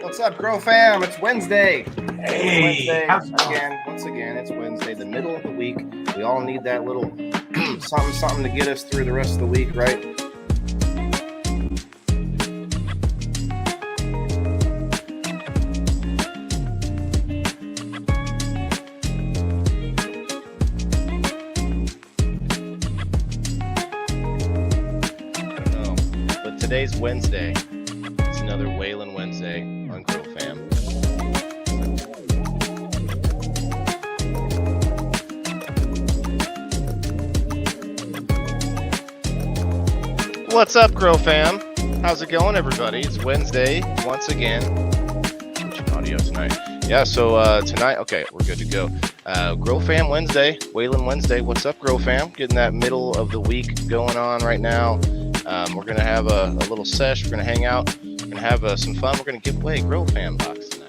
What's up, Grow Fam? It's Wednesday. Hey, Once again, it's Wednesday, the middle of the week. We all need that little something to get us through the rest of the week, right? I don't know, but today's Wednesday. It's another Waylon Wednesday on Grow Fam. What's up, Grow Fam? How's it going, everybody? It's Wednesday once again. Switching audio tonight. Yeah, so tonight, okay, we're good to go. Grow Fam Wednesday, Waylon Wednesday. What's up, Grow Fam? Getting that middle of the week going on right now. We're gonna have a little sesh. We're gonna hang out. We're gonna have some fun. We're gonna give away Grow Fam box tonight.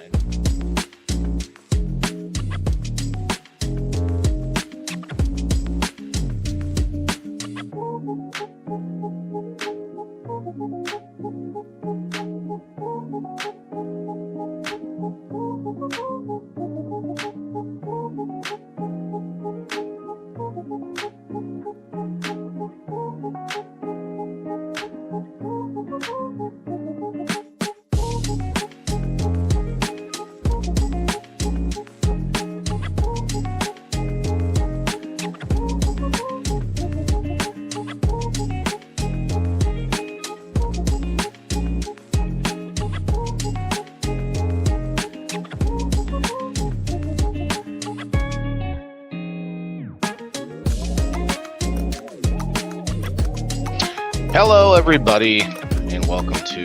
Hello, everybody, and welcome to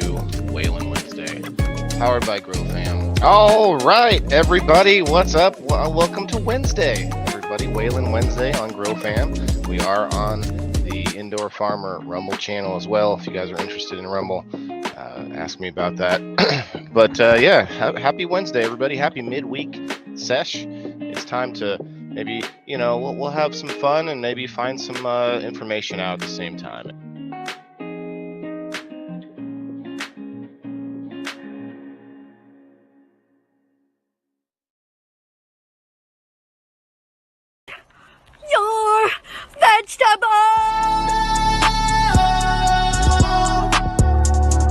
Waylon Wednesday, powered by Grow Fam. All right, everybody, what's up? Welcome to Wednesday, everybody. Waylon Wednesday on Grow Fam. We are on the Indoor Farmer Rumble channel as well. If you guys are interested in Rumble, ask me about that. But yeah, happy Wednesday, everybody. Happy midweek sesh. It's time to maybe, we'll have some fun and maybe find some information out at the same time. Your vegetable.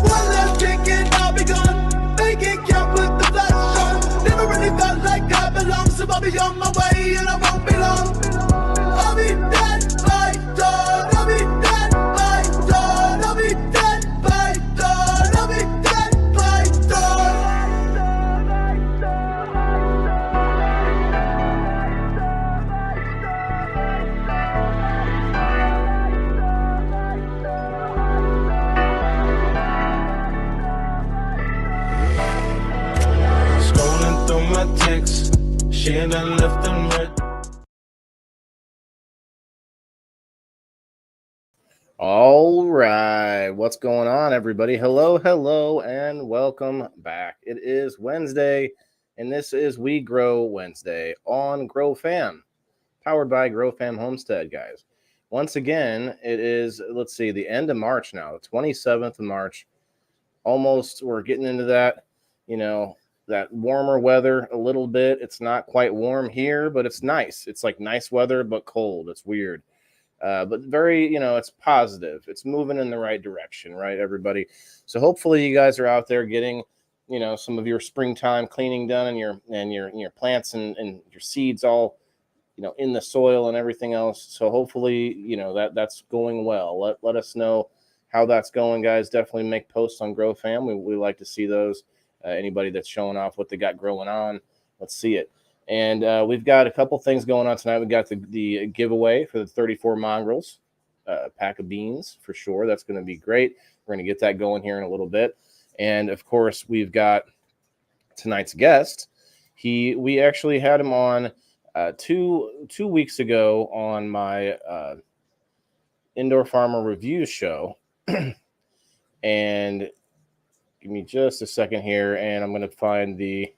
One last drink and I'll be gone. Make it count with the flash on. Never really felt like I belong, so I'll be on my way and I won't be long. I'll be dead by dawn. I'll be dead by dawn. I'll be dead by dawn. I'll be dead by dawn. Scrolling through my texts, she and I left them red. All right, what's going on, everybody? Hello, and welcome back. It is Wednesday, and this is We Grow Wednesday on Grow Fam, powered by Grow Fam Homestead, guys. Once again, it is, let's see, the end of March now, the 27th of March. Almost, we're getting into that, that warmer weather a little bit. It's not quite warm here, but it's nice. It's like nice weather, but cold. It's weird. But very, it's positive. It's moving in the right direction, right, everybody? So hopefully you guys are out there getting, some of your springtime cleaning done and your plants and your seeds all in the soil and everything else. So hopefully, that's going well. Let us know how that's going, guys. Definitely make posts on Grow Fam. We like to see those. Anybody that's showing off what they got growing on, let's see it. And we've got a couple things going on tonight. We got the giveaway for the 34 mongrels, pack of beans for sure. That's going to be great. We're going to get that going here in a little bit. And of course, we've got tonight's guest. We actually had him on 2 weeks ago on my Indoor Farmer Reviews show. And give me just a second here, and I'm going to find the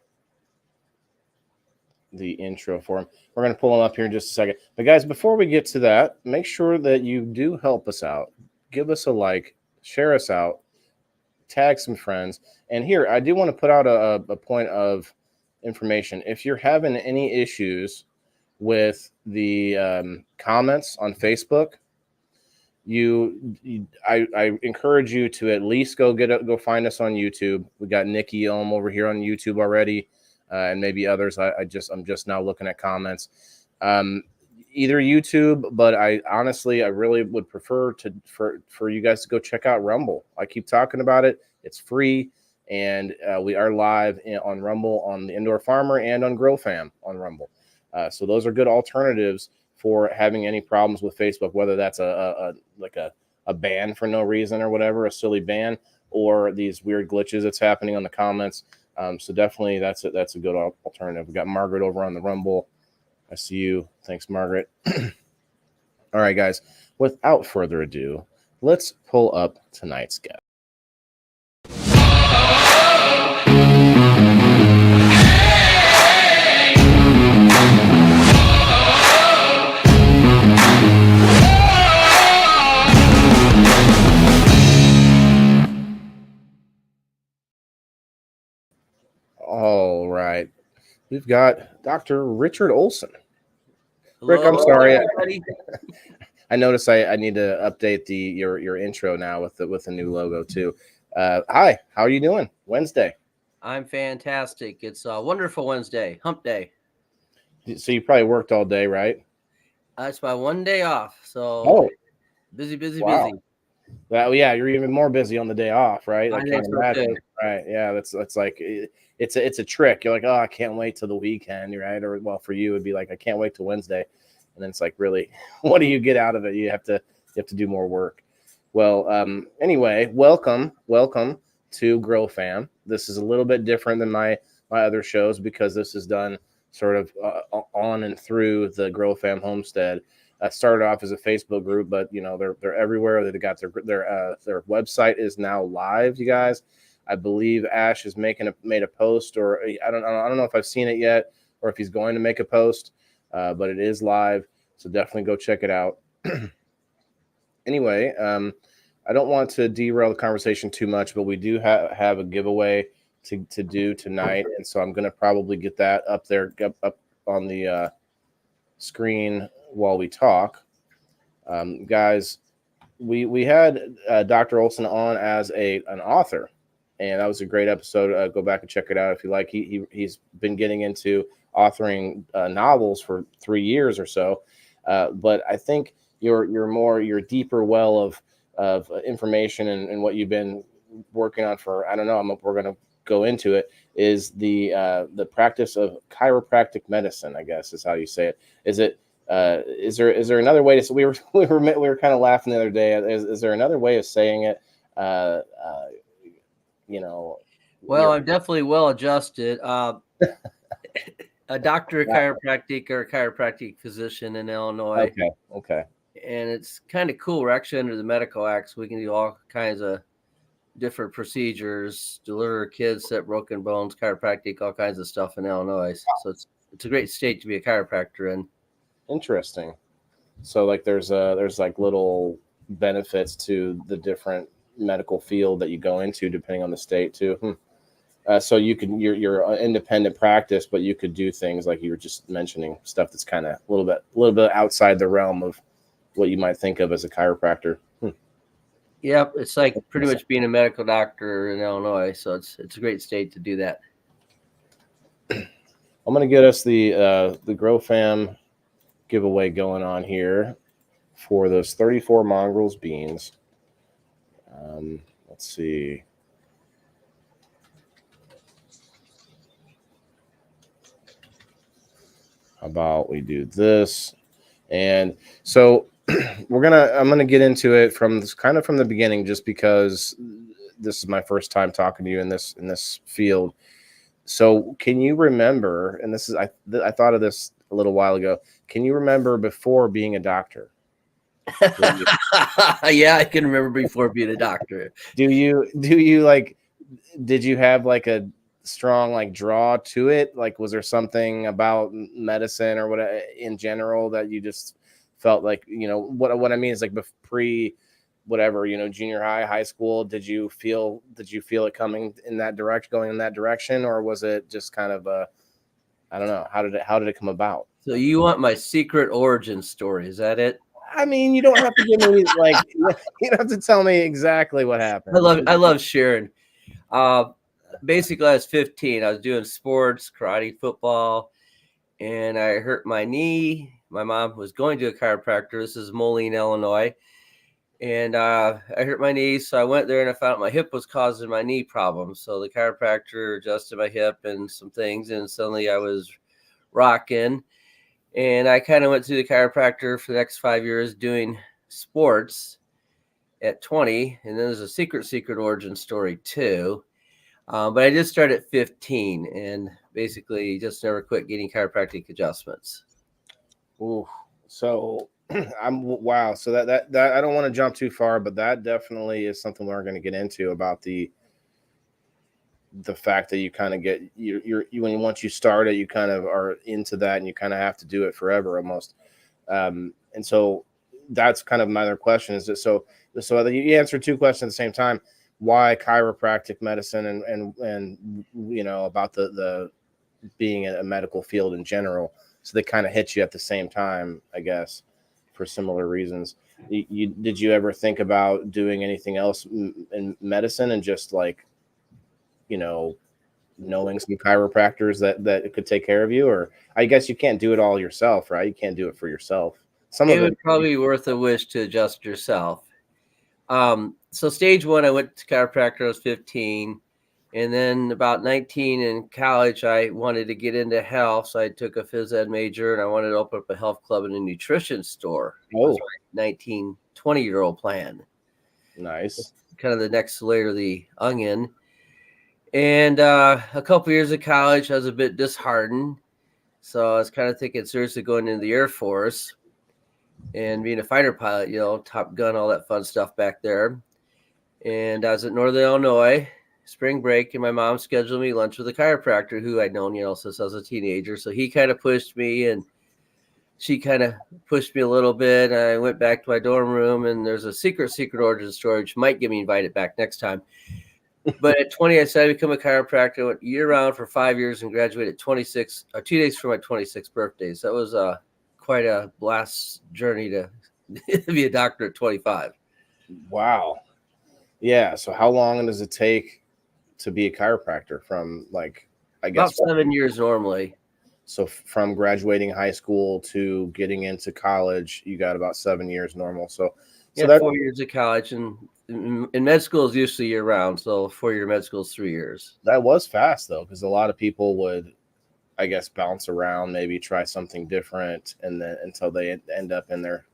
intro for him. We're going to pull him up here in just a second. But guys, before we get to that, make sure that you do help us out. Give us a like, share us out, tag some friends. And here, I do want to put out a point of information. If you're having any issues with the comments on Facebook, I encourage you to at least go find us on YouTube. We got Nikki over here on YouTube already, and maybe others. I'm just now looking at comments. Either YouTube, but I really would prefer for you guys to go check out Rumble. I keep talking about it. It's free, and we are live on Rumble on the Indoor Farmer and on Grow Fam on Rumble. So those are good alternatives for having any problems with Facebook, whether that's a ban for no reason or whatever, a silly ban, or these weird glitches that's happening on the comments. So definitely that's a good alternative. We got Margaret over on the Rumble. I see you. Thanks, Margaret. All right, guys, without further ado, let's pull up tonight's guest. All right. We've got Dr. Richard Olson. Hello, Rick, I'm sorry. everybody. I noticed I need to update your intro now with the new logo too. Hi, how are you doing? Wednesday. I'm fantastic. It's a wonderful Wednesday, hump day. So you probably worked all day, right? It's my one day off. So busy. Wow. Well, yeah, you're even more busy on the day off, right? I can't imagine. Right? Yeah, that's like it's a trick. You're like, oh, I can't wait till the weekend, right? Or well, for you, it'd be like, I can't wait till Wednesday, and then it's like, really, what do you get out of it? You have to do more work. Well, anyway, welcome to Grow Fam. This is a little bit different than my other shows because this is done sort of on and through the Grow Fam homestead. Started off as a Facebook group, but they're everywhere. They got their website is now live. You guys, I believe Ash is made a post, or I don't know if I've seen it yet, or if he's going to make a post, but it is live. So definitely go check it out. Anyway, I don't want to derail the conversation too much, but we do have a giveaway to do tonight, and so I'm going to probably get that up on the screen while we talk. Guys, we had Dr. Olson on as an author, and that was a great episode. Go back and check it out if you like. He's been getting into authoring novels for 3 years or so, but I think your deeper well of information and what you've been working on for, I don't know, we're going to go into it, is the practice of chiropractic medicine, I guess is how you say it. Is there another way to say, we were kind of laughing the other day, is there another way of saying it? Well, I'm definitely well adjusted. A doctor of chiropractic or a chiropractic physician in Illinois. Okay. And it's kind of cool. We're actually under the medical act, so we can do all kinds of different procedures, deliver kids, set broken bones, chiropractic, all kinds of stuff in Illinois. So it's a great state to be a chiropractor in. Interesting. So like there's like little benefits to the different medical field that you go into depending on the state too. So you're an independent practice, but you could do things like you were just mentioning, stuff that's kind of a little bit outside the realm of what you might think of as a chiropractor. Yep, it's like pretty much being a medical doctor in Illinois. So it's a great state to do that. I'm going to get us the Grow Fam giveaway going on here for those 34 mongrels beans. Let's see. How about we do this? And so I'm gonna get into it from the beginning, just because this is my first time talking to you in this field. So can you remember? And this is I thought of this a little while ago. Can you remember before being a doctor? Yeah, I can remember before being a doctor. Do you like? Did you have like a strong like draw to it? Like, was there something about medicine or what in general that you just felt like, what I mean is like pre whatever, junior high, high school, did you feel it coming in that direction, going in that direction, or was it just kind of I don't know, how did it come about? So you want my secret origin story? Is that it? I mean, you don't have to give me like you don't have to tell me exactly what happened. I love sharing. Basically, I was 15. I was doing sports, karate, football, and I hurt my knee. My mom was going to a chiropractor. This is Moline, Illinois. And I hurt my knee. So I went there and I found out my hip was causing my knee problems. So the chiropractor adjusted my hip and some things. And suddenly I was rocking. And I kind of went to the chiropractor for the next 5 years doing sports at 20. And then there's a secret origin story too. But I just started at 15 and basically just never quit getting chiropractic adjustments. Ooh, so wow. So that I don't want to jump too far, but that definitely is something we're going to get into about the fact that you kind of get once you start it, you kind of are into that and you kind of have to do it forever almost. And so that's kind of my other question is that so you answered two questions at the same time. Why chiropractic medicine and about the being a medical field in general. So they kind of hit you at the same time, I guess, for similar reasons. Did you ever think about doing anything else in medicine and just like, knowing some chiropractors that could take care of you? Or I guess you can't do it all yourself, right? You can't do it for yourself. It would probably be worth a wish to adjust yourself. So stage one, I went to chiropractor. I was 15. And then about 19 in college, I wanted to get into health. So I took a phys ed major and I wanted to open up a health club and a nutrition store. Oh, 19, 20-year-old plan. Nice. Kind of the next layer of the onion. And a couple years of college, I was a bit disheartened. So I was kind of thinking seriously going into the Air Force and being a fighter pilot, Top Gun, all that fun stuff back there. And I was at Northern Illinois, spring break, and my mom scheduled me lunch with a chiropractor who I'd known, since I was a teenager. So he kind of pushed me and she kind of pushed me a little bit. I went back to my dorm room and there's a secret origin story, which might get me invited back next time. But at 20, I decided to become a chiropractor. I went year round for 5 years and graduated 2 days for my 26th birthday. So that was quite a blast journey to be a doctor at 25. Wow. Yeah. So how long does it take to be a chiropractor from I guess about 7 years normally? So from graduating high school to getting into college, you got about 7 years normal. So yeah, 4 years of college, and in med school is usually year round. So 4-year med school is 3 years. That was fast though, because a lot of people would, I guess, bounce around, maybe try something different, and then until they end up in there.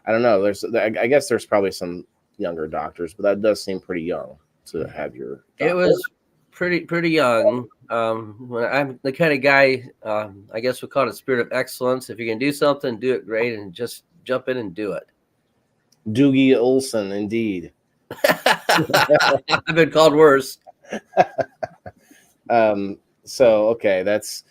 I don't know. I guess there's probably some younger doctors, but that does seem pretty young to have your doctor. It was pretty young. When I'm the kind of guy, I guess we call it a spirit of excellence. If you can do something, do it great and just jump in and do it. Doogie Olson, indeed. I've been called worse. So okay, that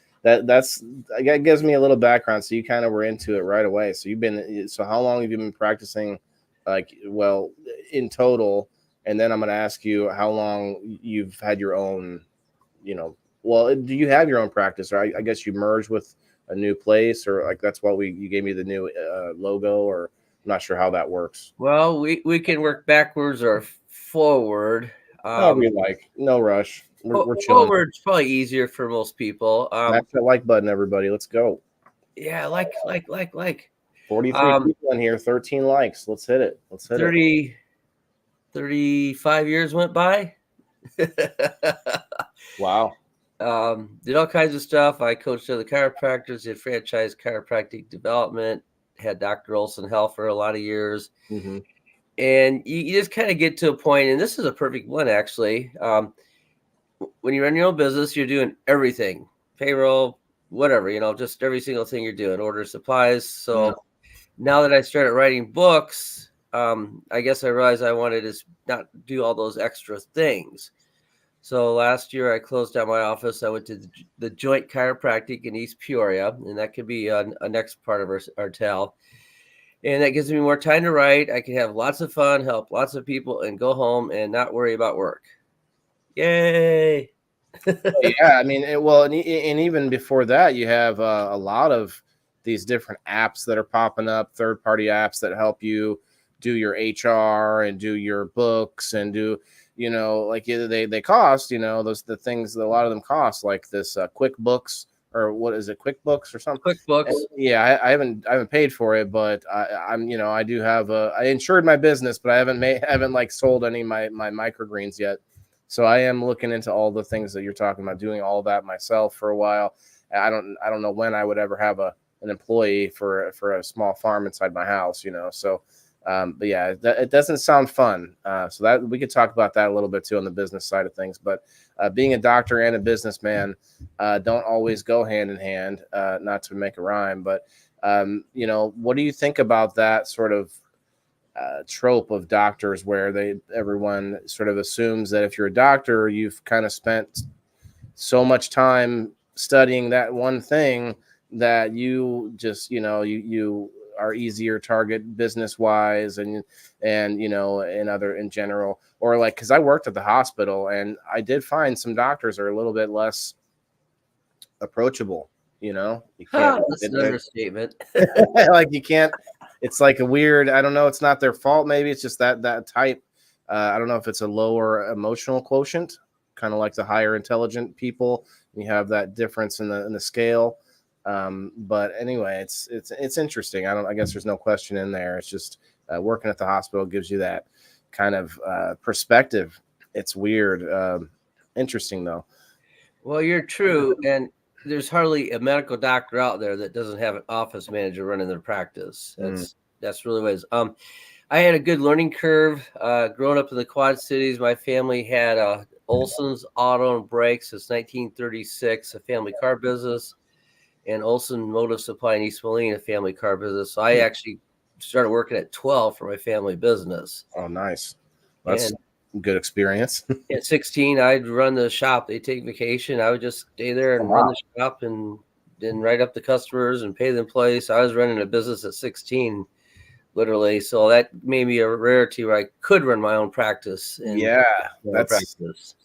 gives me a little background. So you kind of were into it right away. So how long have you been practicing, in total? And then I'm going to ask you how long you've had your own, do you have your own practice? Or I guess you merged with a new place, or that's why you gave me the new logo, or I'm not sure how that works. Well, we can work backwards or forward. We like, no rush. We're chilling. Forward's probably easier for most people. Smash that like button, everybody. Let's go. Yeah, like. 43 people in here, 13 likes. Let's hit it. Let's hit 35 years went by. Wow. Did all kinds of stuff. I coached other chiropractors, did franchise chiropractic development, had Dr. Olson Health for a lot of years. Mm-hmm. And you just kind of get to a point, and this is a perfect one, actually. When you run your own business, you're doing everything, payroll, whatever, just every single thing you're doing, order supplies. So now that I started writing books, I guess I realized I wanted to not do all those extra things. So last year I closed down my office. I went to the Joint Chiropractic in East Peoria, and that could be a next part of our tale. And that gives me more time to write. I can have lots of fun, help lots of people, and go home and not worry about work. Yay! Yeah, I mean, and even before that, you have a lot of these different apps that are popping up, third-party apps that help you do your HR and do your books and do, like they cost, the things, a lot of them cost, like this QuickBooks, or what is it, QuickBooks or something? QuickBooks. And, yeah, I haven't paid for it, but I'm I do have I insured my business, but I haven't like sold any of my microgreens yet. So I am looking into all the things that you're talking about, doing all that myself for a while. I don't know when I would ever have an employee for a small farm inside my house, So, but yeah, it doesn't sound fun. So that we could talk about that a little bit too on the business side of things. But being a doctor and a businessman don't always go hand in hand. Not to make a rhyme, but what do you think about that sort of trope of doctors where everyone sort of assumes that if you're a doctor, you've kind of spent so much time studying that one thing that you just, you are easier target business wise and in general, or like, cause I worked at the hospital and I did find some doctors are a little bit less approachable, you can't, That's an understatement. like you can't, it's like a weird, I don't know. It's not their fault. Maybe it's just that type. I don't know if it's a lower emotional quotient, kind of like the higher intelligent people. You have that difference in the scale. But anyway, it's interesting. I guess there's no question in there. It's just working at the hospital gives you that kind of perspective. It's weird. Interesting though. Well, you're true. And there's hardly a medical doctor out there that doesn't have an office manager running their practice. That's really what it is. I had a good learning curve. Growing up in the Quad Cities, my family had Olson's Auto and Brakes since 1936, a family car business, and Olson Motive Supply in East Moline, a family car business. So I actually started working at 12 for my family business. Oh, nice. That's a good experience. At 16, I'd run the shop. They'd take vacation. I would just stay there and run the shop and then write up the customers and pay the employees. So I was running a business at 16, literally. So that made me a rarity where I could run my own practice. That's practice.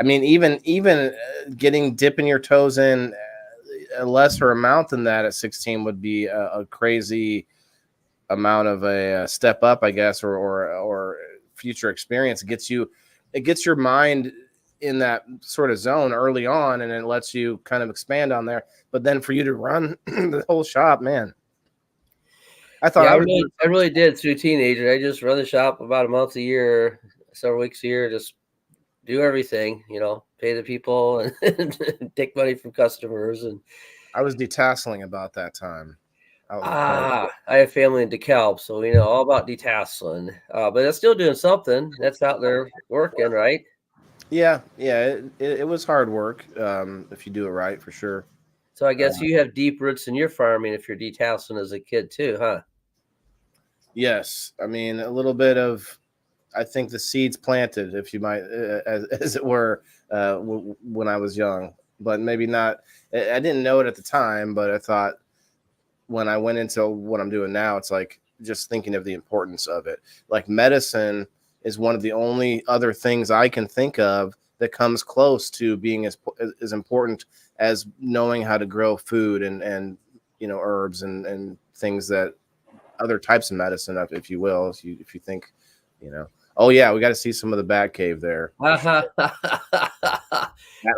I mean, even dipping your toes in a lesser amount than that at 16 would be a crazy amount of a step up, I guess, or future experience. It gets your mind in that sort of zone early on, and it lets you kind of expand on there. But then for you to run the whole shop, man, I thought I really did through teenager. I just run the shop about a month a year, several weeks a year, just do everything, pay the people and take money from customers. And I was detasseling about that time. I have family in DeKalb, so we know all about detasseling. But that's still doing something. That's out there working, right? Yeah. It was hard work if you do it right, for sure. So I guess you have deep roots in your farming if you're detasseling as a kid too, huh? Yes, I mean a little bit of. I think the seeds planted, if you might, as it were, when I was young, but maybe not. I didn't know it at the time, but I thought when I went into what I'm doing now, it's like just thinking of the importance of it. Like medicine is one of the only other things I can think of that comes close to being as important as knowing how to grow food and herbs and things that other types of medicine, if you will, if you think, oh yeah, we got to see some of the bat cave there. Yeah,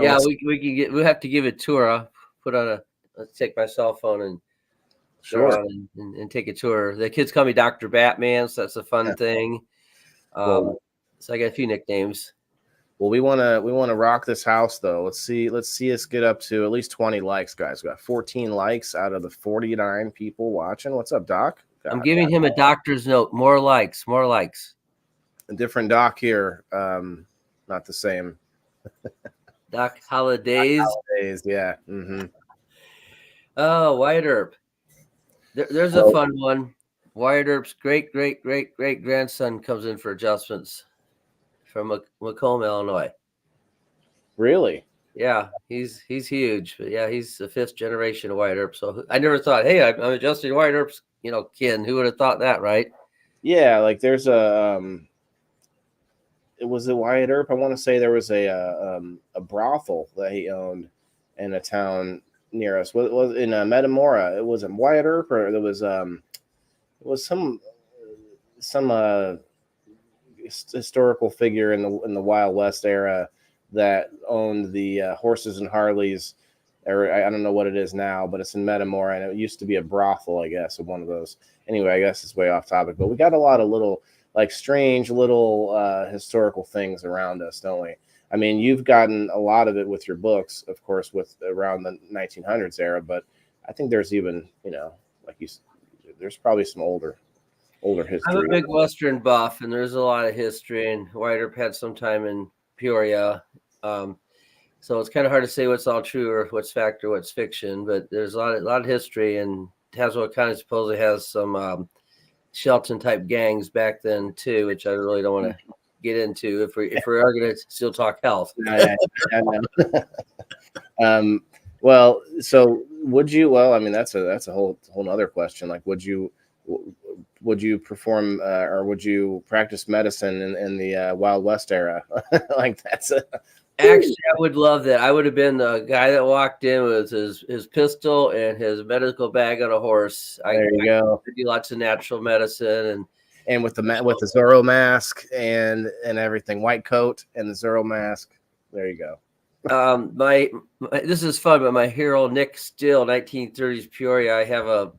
we have to give a tour. I'll take my cell phone and Sure. and take a tour. The kids call me Dr. Batman, so that's a fun thing. Well, So I got a few nicknames. Well, we want to rock this house though. Let's see us get up to at least 20 likes, guys. We got 14 likes out of the 49 people watching. What's up, Doc? I'm giving him a doctor's note. More likes. A different Doc here. Not the same. Doc Holidays. Yeah. Mm-hmm. Oh, Wyatt Earp. There's a fun one. Wyatt Earp's great grandson comes in for adjustments from Macomb, Illinois. Really? Yeah, he's huge. But yeah, he's the 5th generation of Wyatt Earp. So I never thought, hey, I'm adjusting Wyatt Earp's, kin. Who would have thought that, right? Yeah, like there's a it was a Wyatt Earp. I want to say there was a brothel that he owned in a town near us. Was in Metamora. It was in Wyatt Earp, or there was some historical figure in the Wild West era that owned the horses and Harleys. Or I don't know what it is now, but it's in Metamora, and it used to be a brothel, I guess, of one of those. Anyway, I guess it's way off topic, but we got a lot of little, like, strange little historical things around us, don't we? I mean, you've gotten a lot of it with your books, of course, with around the 1900s era, but I think there's even, there's probably some older history. I'm a big Western buff, and there's a lot of history, and Wyatt Earp had some time in Peoria. So it's kind of hard to say what's all true or what's fact or what's fiction, but there's a lot of history, and Tazewell County supposedly has some Shelton type gangs back then too, which I really don't want to get into if we are going to still talk health. I know. Well, so would you? Well, I mean, that's a whole nother question. Like, would you perform or would you practice medicine in the Wild West era? Like, that's a. Actually, I would love that. I would have been the guy that walked in with his pistol and his medical bag on a horse. There you go. I do lots of natural medicine and with the Zorro mask and everything, white coat and the Zorro mask. There you go. My this is fun, but my hero Nick Still, 1930s Peoria. I have a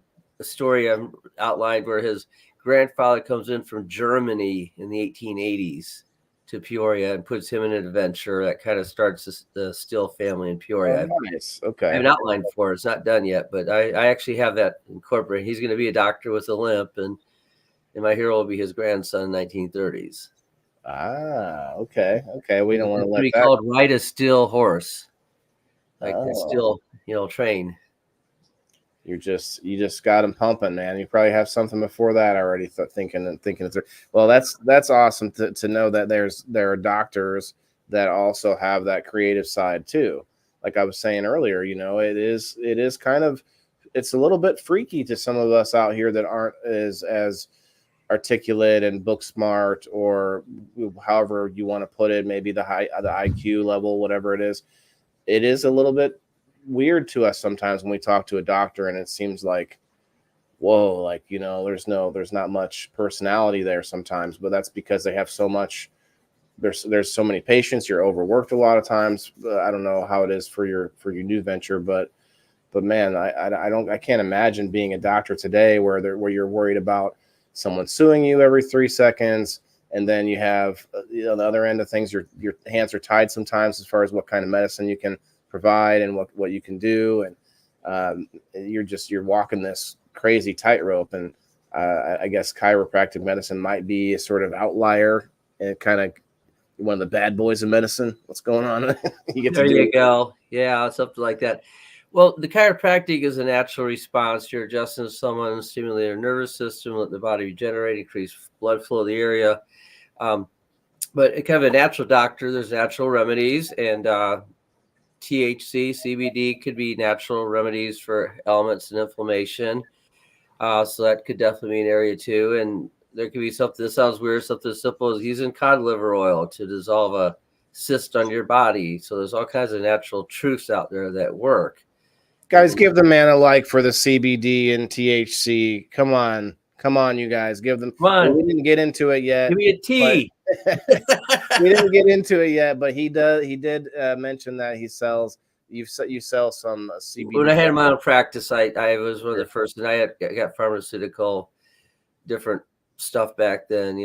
story outlined where his grandfather comes in from Germany in the 1880s. To Peoria and puts him in an adventure that kind of starts the Still family in Peoria. Oh, nice. Okay. I have an outline for it. It's not done yet, but I actually have that incorporated. He's going to be a doctor with a limp, and my hero will be his grandson, 1930s. Ah, okay. We don't want to let be that called Ride a Still Horse, like still, train. You just got him pumping, man. You probably have something before that already thinking it through. Well, that's awesome to know that there are doctors that also have that creative side too. Like I was saying earlier, it is kind of, it's a little bit freaky to some of us out here that aren't as articulate and book smart, or however you want to put it, maybe the IQ level, whatever it is. It is a little bit weird to us sometimes when we talk to a doctor and it seems like, whoa, like, there's not much personality there sometimes, but that's because they have so much, there's so many patients, you're overworked a lot of times. I don't know how it is for your new venture, but man, I can't imagine being a doctor today where you're worried about someone suing you every 3 seconds. And then you have the other end of things, your hands are tied sometimes as far as what kind of medicine you can provide and what you can do, and you're walking this crazy tightrope. And I guess chiropractic medicine might be a sort of outlier and kind of one of the bad boys of medicine. What's going on? You go. Yeah, something like that. Well, the chiropractic is a natural response. You're adjusting someone, stimulate their nervous system, let the body regenerate, increase blood flow to the area. But kind of a natural doctor, there's natural remedies, and THC, CBD could be natural remedies for ailments and inflammation. So that could definitely be an area too. And there could be something that sounds weird, something as simple as using cod liver oil to dissolve a cyst on your body. So there's all kinds of natural truths out there that work. Guys, give the man a like for the CBD and THC. Come on, you guys, give them. Come on. We didn't get into it yet. Give me a T. We didn't get into it yet, but he did mention that he sells you sell some CBD. When I had my own practice, I was one of the first, and I got pharmaceutical different stuff back then,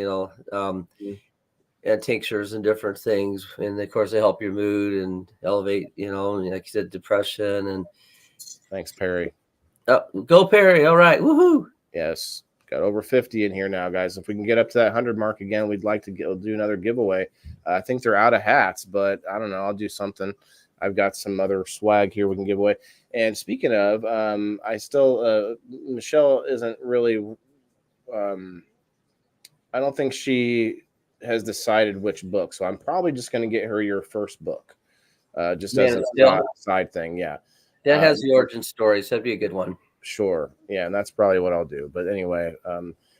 and tinctures and different things. And of course, they help your mood and elevate, and like you said, depression. And thanks, Perry. Go Perry! All right, woohoo! Yes, got over 50 in here now, guys. If we can get up to that 100 mark again, we'd like to do another giveaway. I think they're out of hats, but I don't know. I'll do something. I've got some other swag here we can give away. And speaking of, I still Michelle isn't really. I don't think she has decided which book, so I'm probably just going to get her your first book, just as a side thing. Yeah, that has the origin story, so that'd be a good one. Sure, yeah, and that's probably what I'll do. But anyway,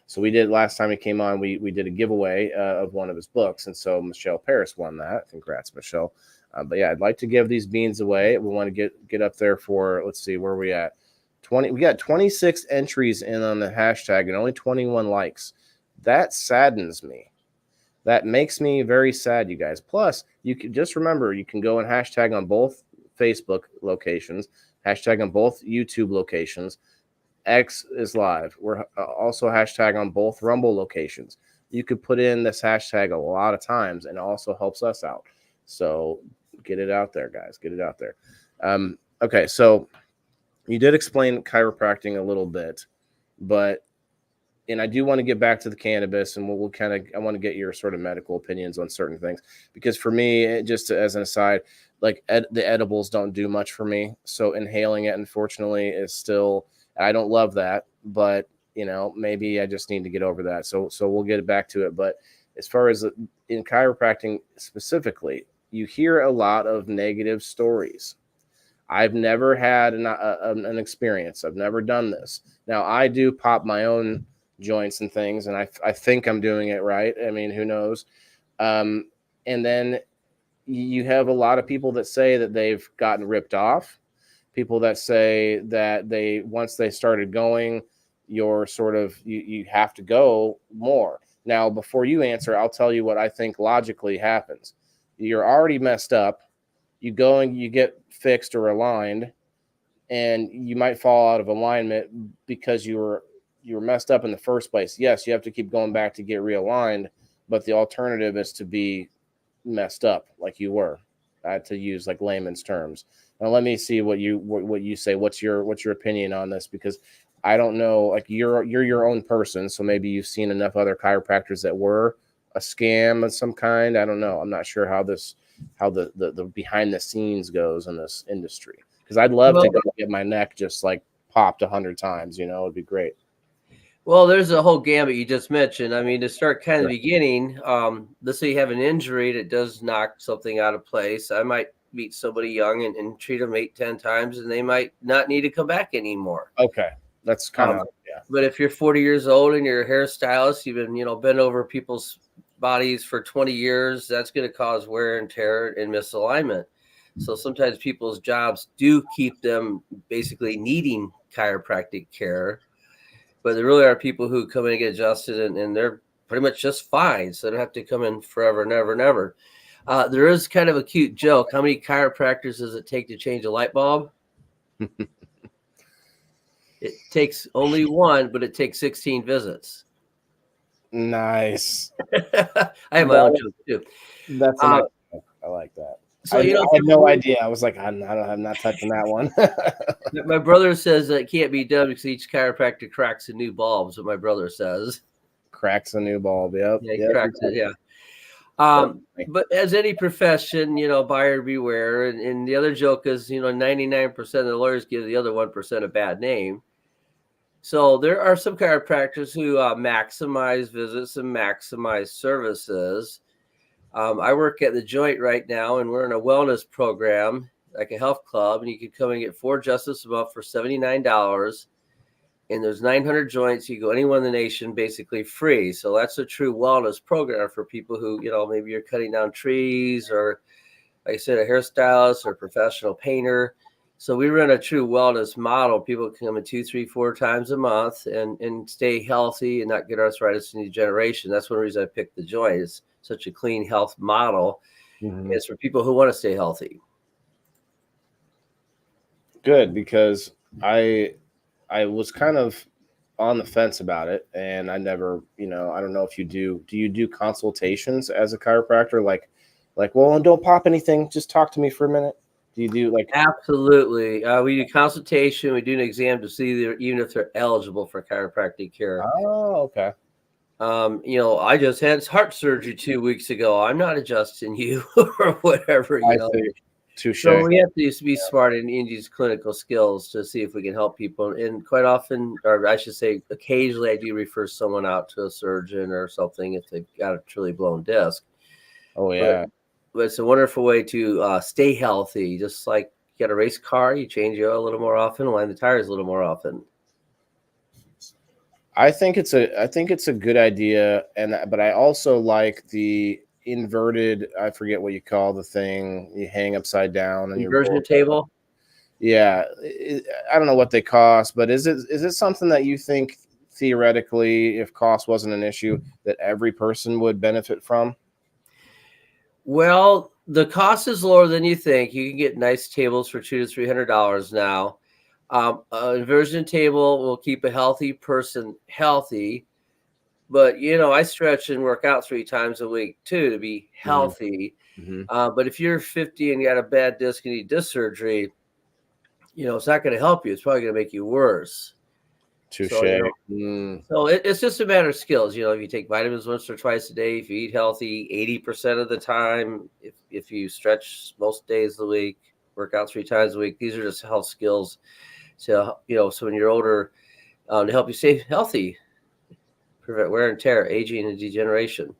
so we did last time he came on. We did a giveaway of one of his books, and so Michelle Paris won that. Congrats, Michelle. But yeah, I'd like to give these beans away. We want to get up there for, let's see, where are we at? 20. We got 26 entries in on the hashtag and only 21 likes. That saddens me. That makes me very sad, you guys. Plus, you can just remember you can go and hashtag on both Facebook locations, hashtag on both YouTube locations. X is live. We're also hashtag on both Rumble locations. You could put in this hashtag a lot of times, and it also helps us out. So get it out there, guys. Get it out there. Okay, so you did explain chiropractic a little bit, and I do want to get back to the cannabis, and we'll kind of, I want to get your sort of medical opinions on certain things, because for me, just as an aside, like the edibles don't do much for me. So inhaling it, unfortunately, is still, I don't love that, but maybe I just need to get over that. So we'll get back to it. But as far as in chiropractic specifically, you hear a lot of negative stories. I've never had an experience. I've never done this. Now, I do pop my own joints and things, and I think I'm doing it right. I mean, who knows? And then you have a lot of people that say that they've gotten ripped off. People that say that once they started going, you're sort of, you have to go more. Now, before you answer, I'll tell you what I think logically happens. You're already messed up. You go and you get fixed or aligned, and you might fall out of alignment because you were messed up in the first place. Yes, you have to keep going back to get realigned, but the alternative is to be messed up like you were. I had to use like layman's terms. Now let me see what you say. What's your opinion on this? Because I don't know. Like you're your own person, so maybe you've seen enough other chiropractors that were a scam of some kind. I don't know. I'm not sure how the behind the scenes goes in this industry. Because I'd love to go get my neck just like popped 100 times. It'd be great. Well, there's a whole gamut you just mentioned. I mean, to start kind of the beginning, let's say you have an injury that does knock something out of place. I might meet somebody young and treat them 8-10 times, and they might not need to come back anymore. Okay. That's kind of, yeah. But if you're 40 years old and you're a hairstylist, you've been, bent over people's bodies for 20 years, that's going to cause wear and tear and misalignment. So sometimes people's jobs do keep them basically needing chiropractic care. But there really are people who come in and get adjusted, and they're pretty much just fine. So they don't have to come in forever, never, never. There is kind of a cute joke. How many chiropractors does it take to change a light bulb? It takes only one, but it takes 16 visits. Nice. I have my own joke too. That's a nice joke. I like that. So I had no idea. I was like, I'm not touching that one. My brother says that it can't be done because each chiropractor cracks a new bulb. Is what my brother says. Cracks a new bulb. Yep. Yeah, he cracks it. Yeah. But as any profession, buyer beware. And the other joke is, 99% of the lawyers give the other 1% a bad name. So there are some chiropractors who maximize visits and maximize services. I work at the Joint right now, and we're in a wellness program, like a health club, and you can come and get 4 adjustments a month for $79. And there's 900 joints. You go anywhere in the nation, basically free. So that's a true wellness program for people who, maybe you're cutting down trees, or like I said, a hairstylist or a professional painter. So we run a true wellness model. People can come in 2, 3, 4 times a month and stay healthy and not get arthritis and degeneration. That's one reason I picked the Joint. It's such a clean health model. Mm-hmm. It's for people who want to stay healthy. Good, because I was kind of on the fence about it, and I never, I don't know if you do. Do you do consultations as a chiropractor? Well, don't pop anything. Just talk to me for a minute. Do you do like? Absolutely. We do consultation. We do an exam to see even if they're eligible for chiropractic care. Oh, okay. I just had heart surgery 2 weeks ago. I'm not adjusting you or whatever, I see. Touche. So we have to be smart in use clinical skills to see if we can help people. And quite often, or I should say, occasionally, I do refer someone out to a surgeon or something if they've got a truly blown disc. Oh yeah. But it's a wonderful way to stay healthy. Just like you got a race car, you change the oil a little more often, line the tires a little more often. I think it's a good idea, but I also like the inverted. I forget what you call the thing you hang upside down and Inversion table. Yeah, I don't know what they cost, but is it something that you think theoretically, if cost wasn't an issue, that every person would benefit from? Well, the cost is lower than you think. You can get nice tables for $200 to $300 now. An inversion table will keep a healthy person healthy, but I stretch and work out 3 times a week too to be healthy. Mm-hmm. But if you're 50 and you got a bad disc and need disc surgery, it's not going to help you. It's probably going to make you worse. Touche. So it's just a matter of skills. If you take vitamins once or twice a day, if you eat healthy 80% of the time, if you stretch most days of the week, work out 3 times a week, these are just health skills. So, so when you're older, to help you stay healthy, prevent wear and tear, aging, and degeneration.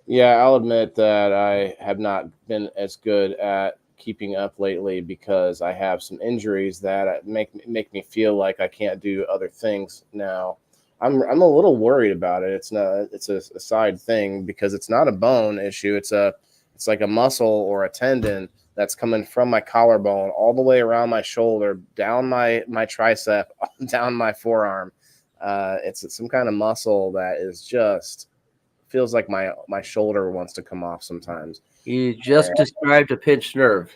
Yeah, I'll admit that I have not been as good at keeping up lately because I have some injuries that make me feel like I can't do other things now. I'm a little worried about it. It's a side thing because it's not a bone issue. It's like a muscle or a tendon that's coming from my collarbone all the way around my shoulder, down my tricep, down my forearm. It's some kind of muscle that is just feels like my shoulder wants to come off sometimes. You just described a pinched nerve.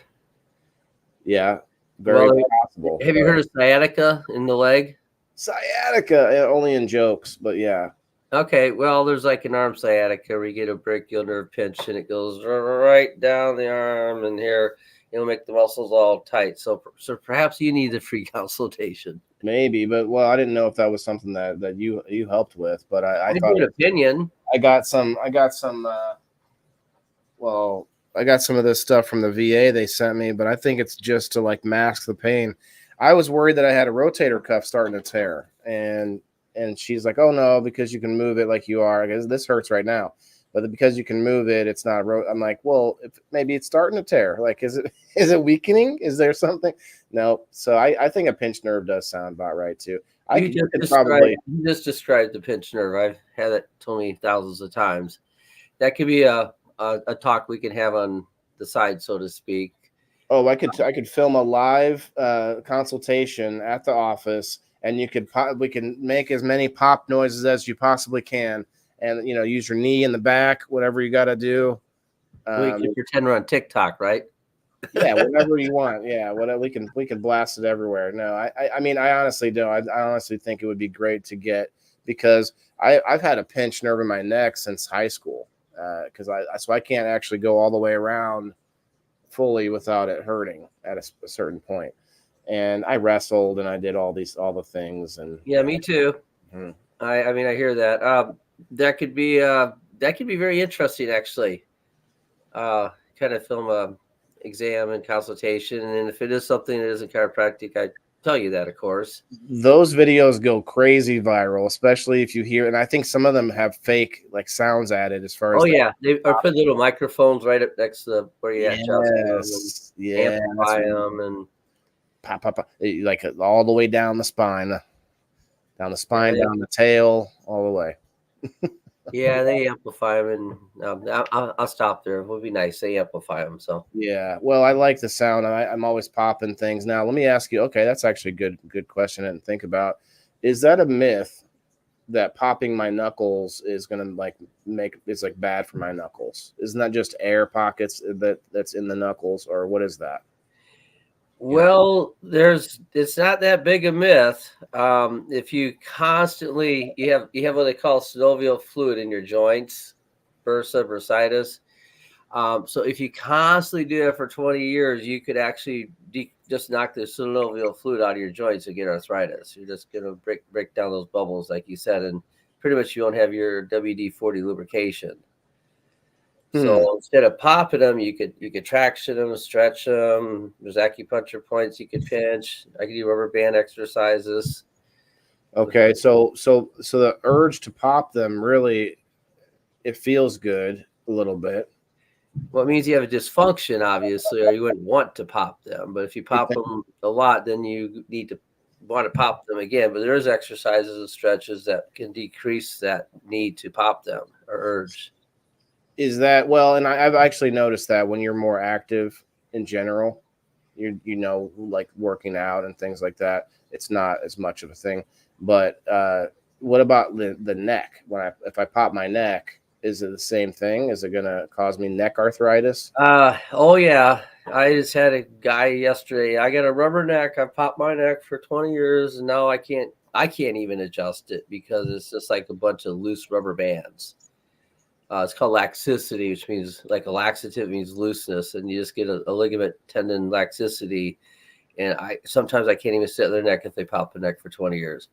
Yeah, very possible. Have you heard of sciatica in the leg? Sciatica, only in jokes, but yeah. Okay, well, there's like an arm sciatica where you get a brachial nerve pinch and it goes right down the arm and here. It'll make the muscles all tight. So perhaps you need a free consultation. Maybe, but I didn't know if that was something that you helped with. But I thought an opinion. I got some of this stuff from the VA they sent me, but I think it's just to like mask the pain. I was worried that I had a rotator cuff starting to tear, and she's like, "Oh no, because you can move it like you are. Because this hurts right now, but because you can move it, it's not." I'm like, "Well, maybe it's starting to tear. Like, is it weakening? Is there something?" No. So I think a pinched nerve does sound about right too. You just described the pinched nerve. I've had it told me thousands of times. That could be a talk we can have on the side, so to speak. Oh, I could film a live consultation at the office, and we can make as many pop noises as you possibly can, and use your knee in the back, whatever you got to do. We can pretend we're on TikTok, right? Yeah, whatever you want. Yeah, we can blast it everywhere. No, I mean, I honestly do. I honestly think it would be great to get, because I've had a pinched nerve in my neck since high school, because I can't actually go all the way around fully without it hurting at a certain point. And I wrestled and I did all the things. And yeah, me too. Mm-hmm. I mean, I hear that. That could be very interesting, actually. Kind of film a exam and consultation, and if it is something that isn't chiropractic, I tell you that, of course. Those videos go crazy viral, especially if you hear, and I think some of them have fake like sounds added as far as they put little microphones right up next to where you at. Amplify them and pop, like all the way down the spine, down the tail, all the way. Yeah, they amplify them, and I'll stop there. It would be nice. They amplify them, so yeah. Well, I like the sound. I'm always popping things. Now, let me ask you. Okay, that's actually a good question to think about. Is that a myth that popping my knuckles is gonna it's like bad for my knuckles? Isn't that just air pockets that's in the knuckles, or what is that? Well, it's not that big a myth. If you constantly you have what they call synovial fluid in your joints, bursitis. So if you constantly do that for 20 years, you could actually just knock the synovial fluid out of your joints and get arthritis. You're just gonna break down those bubbles, like you said, and pretty much you won't have your WD-40 lubrication. So instead of popping them, you could traction them, stretch them. There's acupuncture points you could pinch. I could do rubber band exercises. Okay, so the urge to pop them really, it feels good a little bit. Well, it means you have a dysfunction, obviously, or you wouldn't want to pop them. But if you pop them a lot, then you need to want to pop them again. But there is exercises and stretches that can decrease that need to pop them or urge. Is that well? And I've actually noticed that when you're more active in general, you know, like working out and things like that, it's not as much of a thing. But what about the neck? If I pop my neck, is it the same thing? Is it going to cause me neck arthritis? Oh yeah. I just had a guy yesterday. I got a rubber neck. I popped my neck for 20 years, and now I can't even adjust it because it's just like a bunch of loose rubber bands. It's called laxicity, which means like a laxative means looseness, and you just get a ligament tendon laxicity. And sometimes I can't even sit on their neck if they pop the neck for 20 years.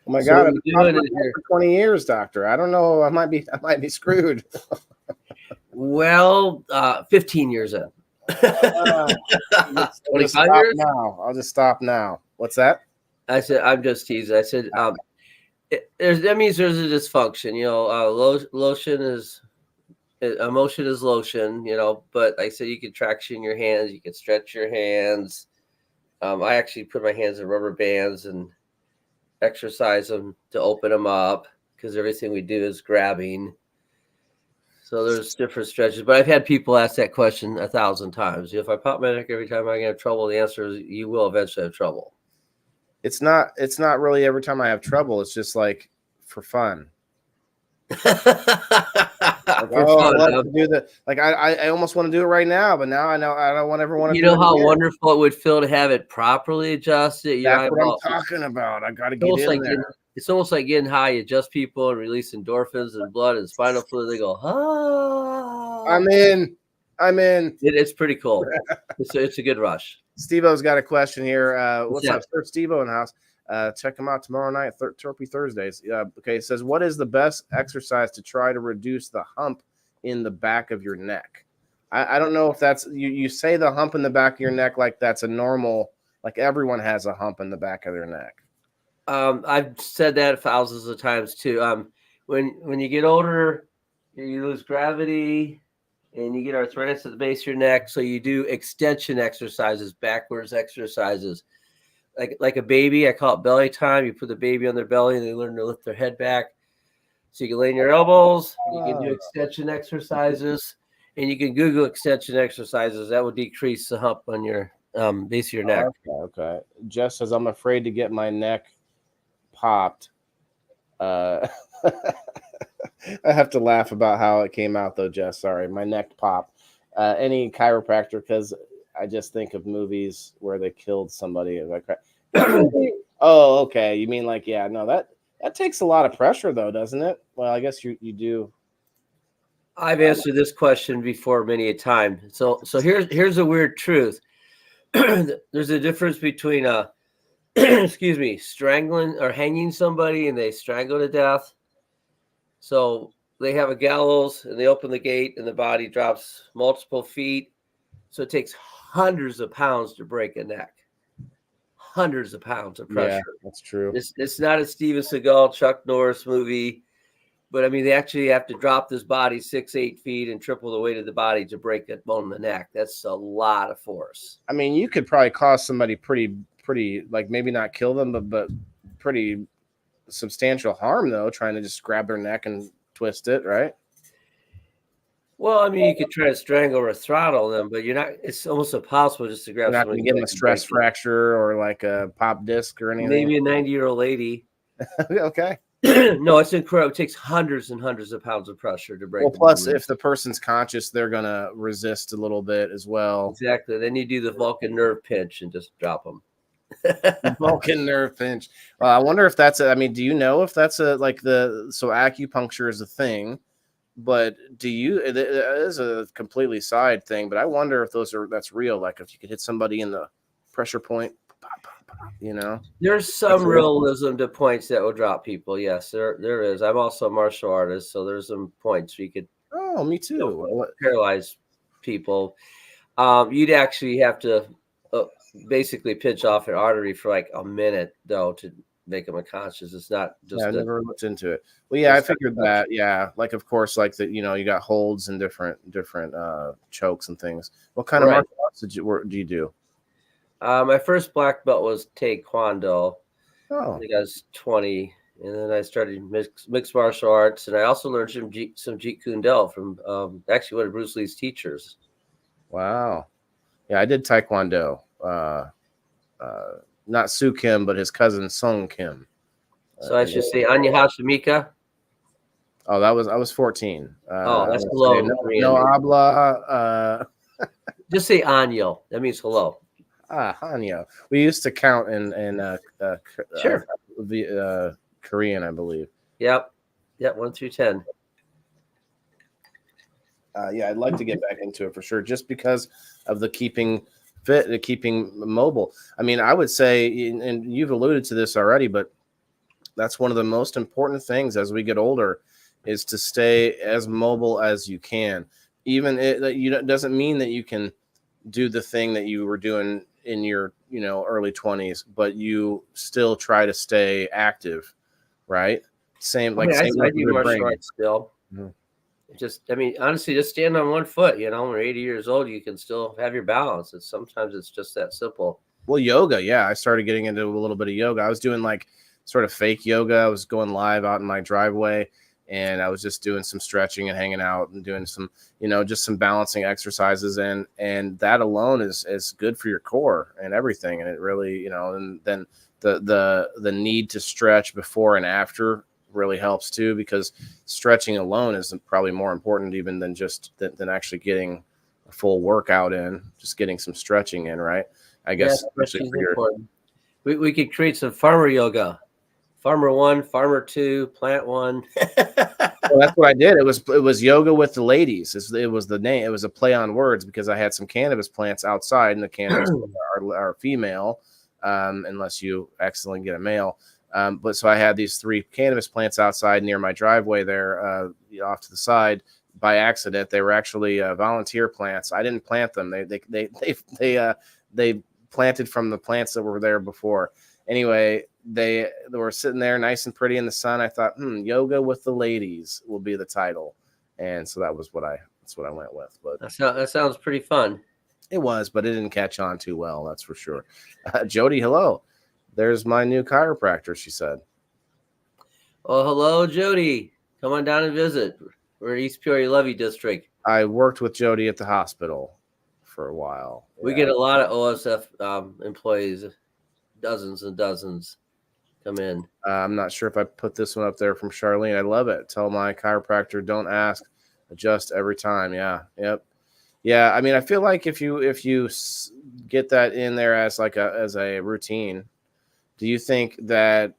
Oh my God! I've been popping my neck for 20 years, doctor. I don't know. I might be screwed. Well, 15 years in. 25 years now. I'll just stop now. What's that? I said I'm just teasing. I said that means there's a dysfunction. You know, lotion is emotion is lotion. You know, but I said you can traction your hands, you can stretch your hands. I actually put my hands in rubber bands and exercise them to open them up because everything we do is grabbing. So there's different stretches, but I've had people ask that question 1,000 times. If I pop my neck every time I have trouble, the answer is you will eventually have trouble. It's not really every time I have trouble. It's just like for fun. I almost want to do it right now, but now I know I don't ever want to. You know how wonderful it would feel to have it properly adjusted. That's what I'm talking about. I got to get in there. It's almost like getting high. You adjust people and release endorphins and blood and spinal fluid. They go, I'm in. It's pretty cool. It's a good rush. Steve-O's got a question here. What's up, Sir Steve-O in the house? Check him out tomorrow night, Therapy Thursdays. Okay, it says, what is the best exercise to try to reduce the hump in the back of your neck? I don't know if that's you say the hump in the back of your neck like that's a normal, like everyone has a hump in the back of their neck. I've said that thousands of times too. When you get older, you lose gravity and you get arthritis at the base of your neck. So you do extension exercises, backwards exercises. Like a baby, I call it belly time. You put the baby on their belly and they learn to lift their head back. So you can lay on your elbows, you can do extension exercises, and you can Google extension exercises. That will decrease the hump on your base of your neck. Okay. Jess says, I'm afraid to get my neck popped. I have to laugh about how it came out though, Jess. Sorry, my neck popped. Any chiropractor, because I just think of movies where they killed somebody. Oh, okay. You mean like, yeah, no, that takes a lot of pressure though, doesn't it? Well, I guess you do. I've answered this question before many a time. So here's a weird truth. There's a difference between strangling or hanging somebody and they strangle to death. So they have a gallows and they open the gate and the body drops multiple feet. So it takes hundreds of pounds to break a neck. Hundreds of pounds of pressure. Yeah, that's true. It's not a Steven Seagal, Chuck Norris movie, but I mean, they actually have to drop this body 6-8 feet and triple the weight of the body to break that bone in the neck. That's a lot of force. I mean, you could probably cause somebody pretty, like maybe not kill them, but pretty substantial harm though, trying to just grab their neck and twist it, right? Well, I mean, you could try to strangle or throttle them, but you're not. It's almost impossible just to grab. You're not going to give them a stress fracture or like a pop disc or anything. Maybe a 90-year-old lady. Okay. No, it's incredible. It takes hundreds and hundreds of pounds of pressure to break. Well, the plus bone. if the person's conscious, they're gonna resist a little bit as well. Exactly. Then you do the Vulcan nerve pinch and just drop them. Vulcan nerve pinch. I wonder if that's I mean, do you know if that's so acupuncture is a thing, but do you? It is a completely side thing, but I wonder if that's real. Like if you could hit somebody in the pressure point, you know. There's some realism to points that will drop people. Yes, there is. I'm also a martial artist, so there's some points where you could Oh, me too. paralyze people. You'd actually have to basically pinch off an artery for like a minute, though, to make them unconscious. It's not just. Yeah, I never looked into it. Well, yeah, I figured that. Yeah, like of course, like that. You know, you got holds and different chokes and things. What kind of martial arts do you do? My first black belt was Taekwondo. Oh, I think I was 20, and then I started mixed martial arts, and I also learned some Jeet Kune Do from actually one of Bruce Lee's teachers. wow. Yeah, I did Taekwondo. Not Soo Kim, but his cousin Sung Kim. So I should say Anya Hashimika. Oh, I was 14. That's hello. No habla. Just say Anyo. That means hello. Hanyo. We used to count in Sure. Korean, I believe. Yep, 1 through 10. Yeah, I'd like to get back into it for sure, just because of the keeping fit, the keeping mobile. I mean, I would say, and you've alluded to this already, but that's one of the most important things as we get older, is to stay as mobile as you can. Even it doesn't mean that you can do the thing that you were doing in your early 20s, but you still try to stay active, right? Same I do martial arts still. Mm-hmm. Honestly, just stand on one foot. When you're 80 years old, you can still have your balance. Sometimes it's just that simple. Well, yoga, yeah, I started getting into a little bit of yoga. I was doing like sort of fake yoga. I was going live out in my driveway, and I was just doing some stretching and hanging out and doing some, just some balancing exercises. And that alone is good for your core and everything. And it really, and then the need to stretch before and after really helps too, because stretching alone is probably more important even than actually getting a full workout in, just getting some stretching in, right? I guess especially for important. We could create some farmer yoga. Farmer 1, Farmer 2, Plant 1. Well, that's what I did. It was yoga with the ladies. It was the name. It was a play on words because I had some cannabis plants outside, and the cannabis are female, unless you accidentally get a male. But so I had these 3 cannabis plants outside near my driveway there, off to the side by accident. They were actually volunteer plants. I didn't plant them. They planted from the plants that were there before. Anyway, they were sitting there nice and pretty in the sun. I thought, yoga with the ladies will be the title. And so that's what I went with. But that sounds pretty fun. It was, but it didn't catch on too well. That's for sure. Jody, hello. There's my new chiropractor, she said. Oh, hello, Jody. Come on down and visit. We're in East Peoria Levy District. I worked with Jody at the hospital for a while. We get a lot of OSF employees, dozens and dozens come in. I'm not sure if I put this one up there from Charlene. I love it. Tell my chiropractor, don't ask, adjust every time. Yeah. Yep. Yeah. I mean, I feel like if you get that in there as a routine, do you think that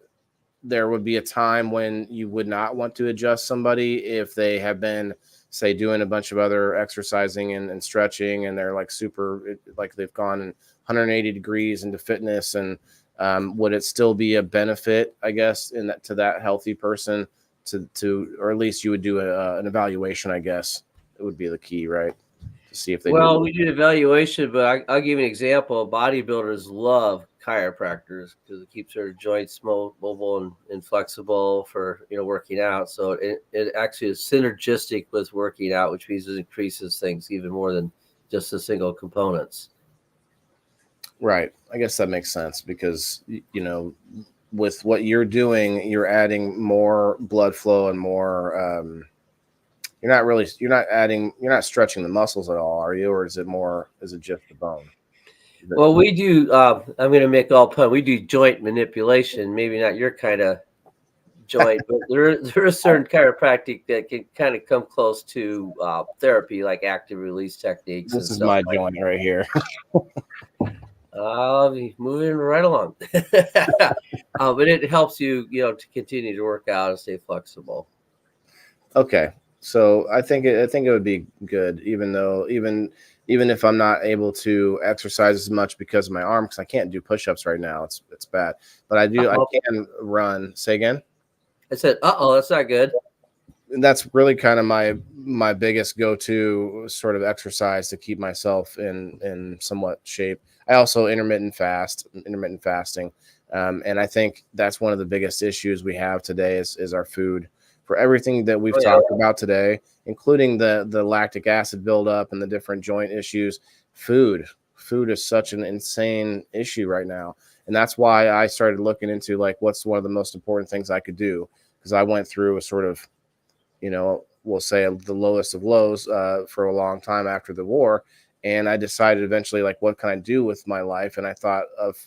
there would be a time when you would not want to adjust somebody if they have been, say, doing a bunch of other exercising and stretching, and they're like super, like they've gone 180 degrees into fitness, and would it still be a benefit, I guess, to that healthy person to or at least you would do an evaluation, I guess it would be the key, right? To see if they we do evaluation, but I'll give you an example. Bodybuilders love chiropractors because it keeps their joints mobile and flexible for working out. So it actually is synergistic with working out, which means it increases things even more than just the single components. Right. I guess that makes sense because with what you're doing, you're adding more blood flow and more. You're not stretching the muscles at all, are you? Or is it just the bone? Well, we do. I'm going to make all pun. We do joint manipulation. Maybe not your kind of joint, but there is certain chiropractic that can kind of come close to therapy, like active release techniques. This and is stuff my like joint right here. I'll be moving right along. But it helps you, to continue to work out and stay flexible. Okay, so I think it would be good, even if I'm not able to exercise as much because of my arm, because I can't do push-ups right now. It's bad, but I can run. Say again. I said, that's not good. And that's really kind of my biggest go-to sort of exercise to keep myself in somewhat shape. I also intermittent fasting, and I think that's one of the biggest issues we have today is our food. For everything that we've talked about today, including the lactic acid buildup and the different joint issues, food is such an insane issue right now, and that's why I started looking into like what's one of the most important things I could do, because I went through a sort of, we'll say the lowest of lows for a long time after the war. And I decided eventually, like, what can I do with my life? And I thought of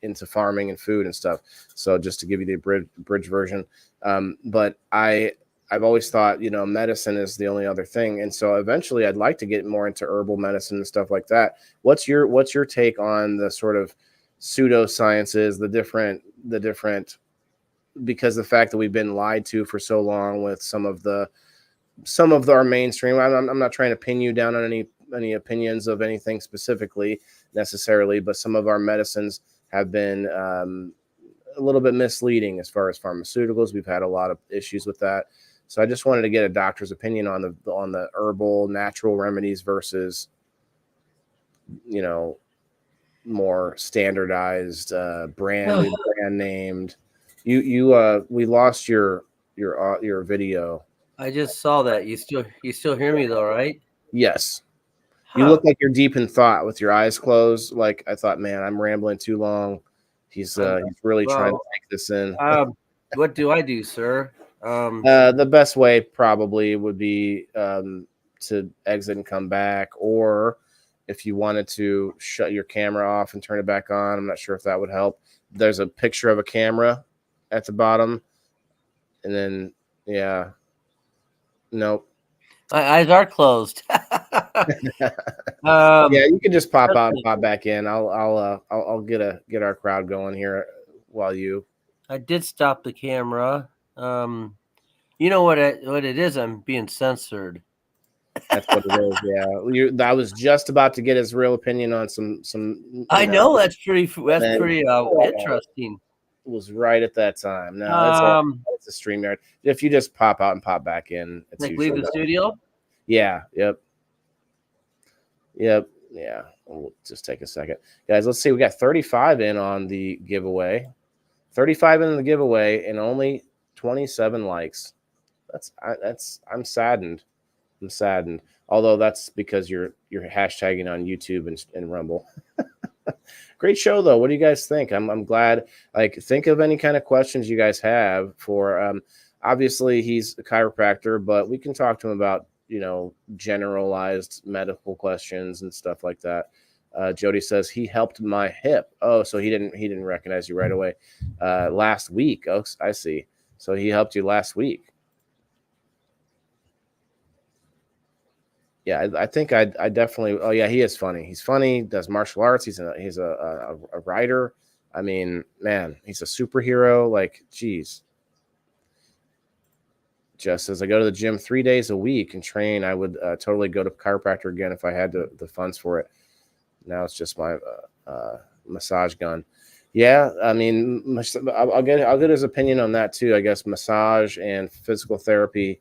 into farming and food and stuff. So just to give you the bridge version. But I've always thought, medicine is the only other thing. And so eventually I'd like to get more into herbal medicine and stuff like that. What's your take on the sort of pseudosciences, the different, because the fact that we've been lied to for so long with some of our mainstream. I'm not trying to pin you down on any opinions of anything specifically necessarily, but some of our medicines have been a little bit misleading as far as pharmaceuticals. We've had a lot of issues with that. So I just wanted to get a doctor's opinion on the herbal natural remedies versus, more standardized, brand named. We lost your video. I just saw that. You still hear me though, right? Yes. You look like you're deep in thought with your eyes closed. Like, I thought, man, I'm rambling too long. He's really trying to take this in. What do I do, sir? The best way probably would be to exit and come back, or if you wanted to shut your camera off and turn it back on. I'm not sure if that would help. There's a picture of a camera at the bottom, and then nope. My eyes are closed. Yeah, you can just pop out and pop back in. I'll get our crowd going here while you. I did stop the camera. You know what it is? I'm being censored. That's what it is. Yeah, I was just about to get his real opinion on some. I know that's pretty interesting. It was right at that time. No, it's a StreamYard. If you just pop out and pop back in, it's like leave the studio. Yeah. Yep. Yeah. We'll just take a second, guys. Let's see. We got 35 in on the giveaway. 35 in the giveaway, and only 27 likes. I'm saddened. I'm saddened. Although that's because you're hashtagging on YouTube and Rumble. Great show though. What do you guys think? I'm glad. Like, think of any kind of questions you guys have for. Obviously, he's a chiropractor, but we can talk to him about generalized medical questions and stuff like that. Jody says he helped my hip. Oh, so he didn't recognize you right away. Last week. Oh, I see. So he helped you last week. Yeah, I think I definitely. Oh yeah, he is funny. He's funny. Does martial arts. He's a writer. I mean, man, he's a superhero. Like, geez. Just as I go to the gym 3 days a week and train, I would totally go to chiropractor again if I had the funds for it. Now it's just my massage gun. Yeah, I mean, I'll get his opinion on that too. I guess massage and physical therapy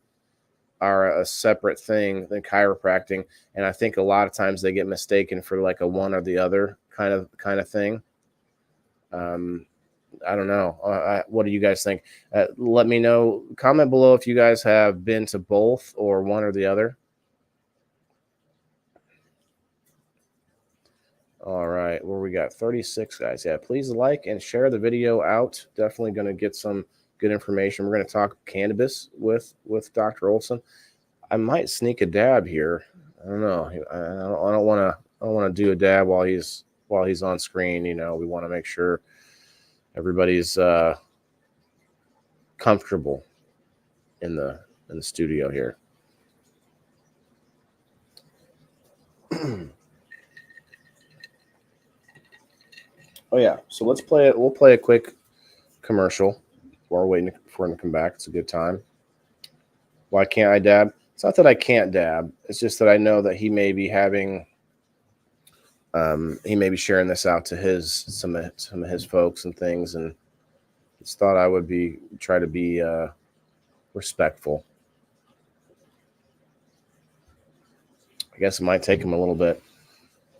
are a separate thing than chiropractic, and I think a lot of times they get mistaken for like a one or the other kind of thing. I don't know. What do you guys think? Let me know. Comment below if you guys have been to both or one or the other. All right, where we got 36 guys. Yeah, please like and share the video out. Definitely going to get some good information. We're going to talk cannabis with Dr. Olson. I might sneak a dab here. I don't know. I don't want to do a dab while he's on screen. We want to make sure everybody's comfortable in the studio here. Oh yeah, so let's play it. We'll play a quick commercial while we're waiting for him to come back. It's a good time. Why can't I dab? It's not that I can't dab. It's just that I know that he may be having, he may be sharing this out to some of his folks and things, and just thought I would try to be respectful. I guess it might take him a little bit.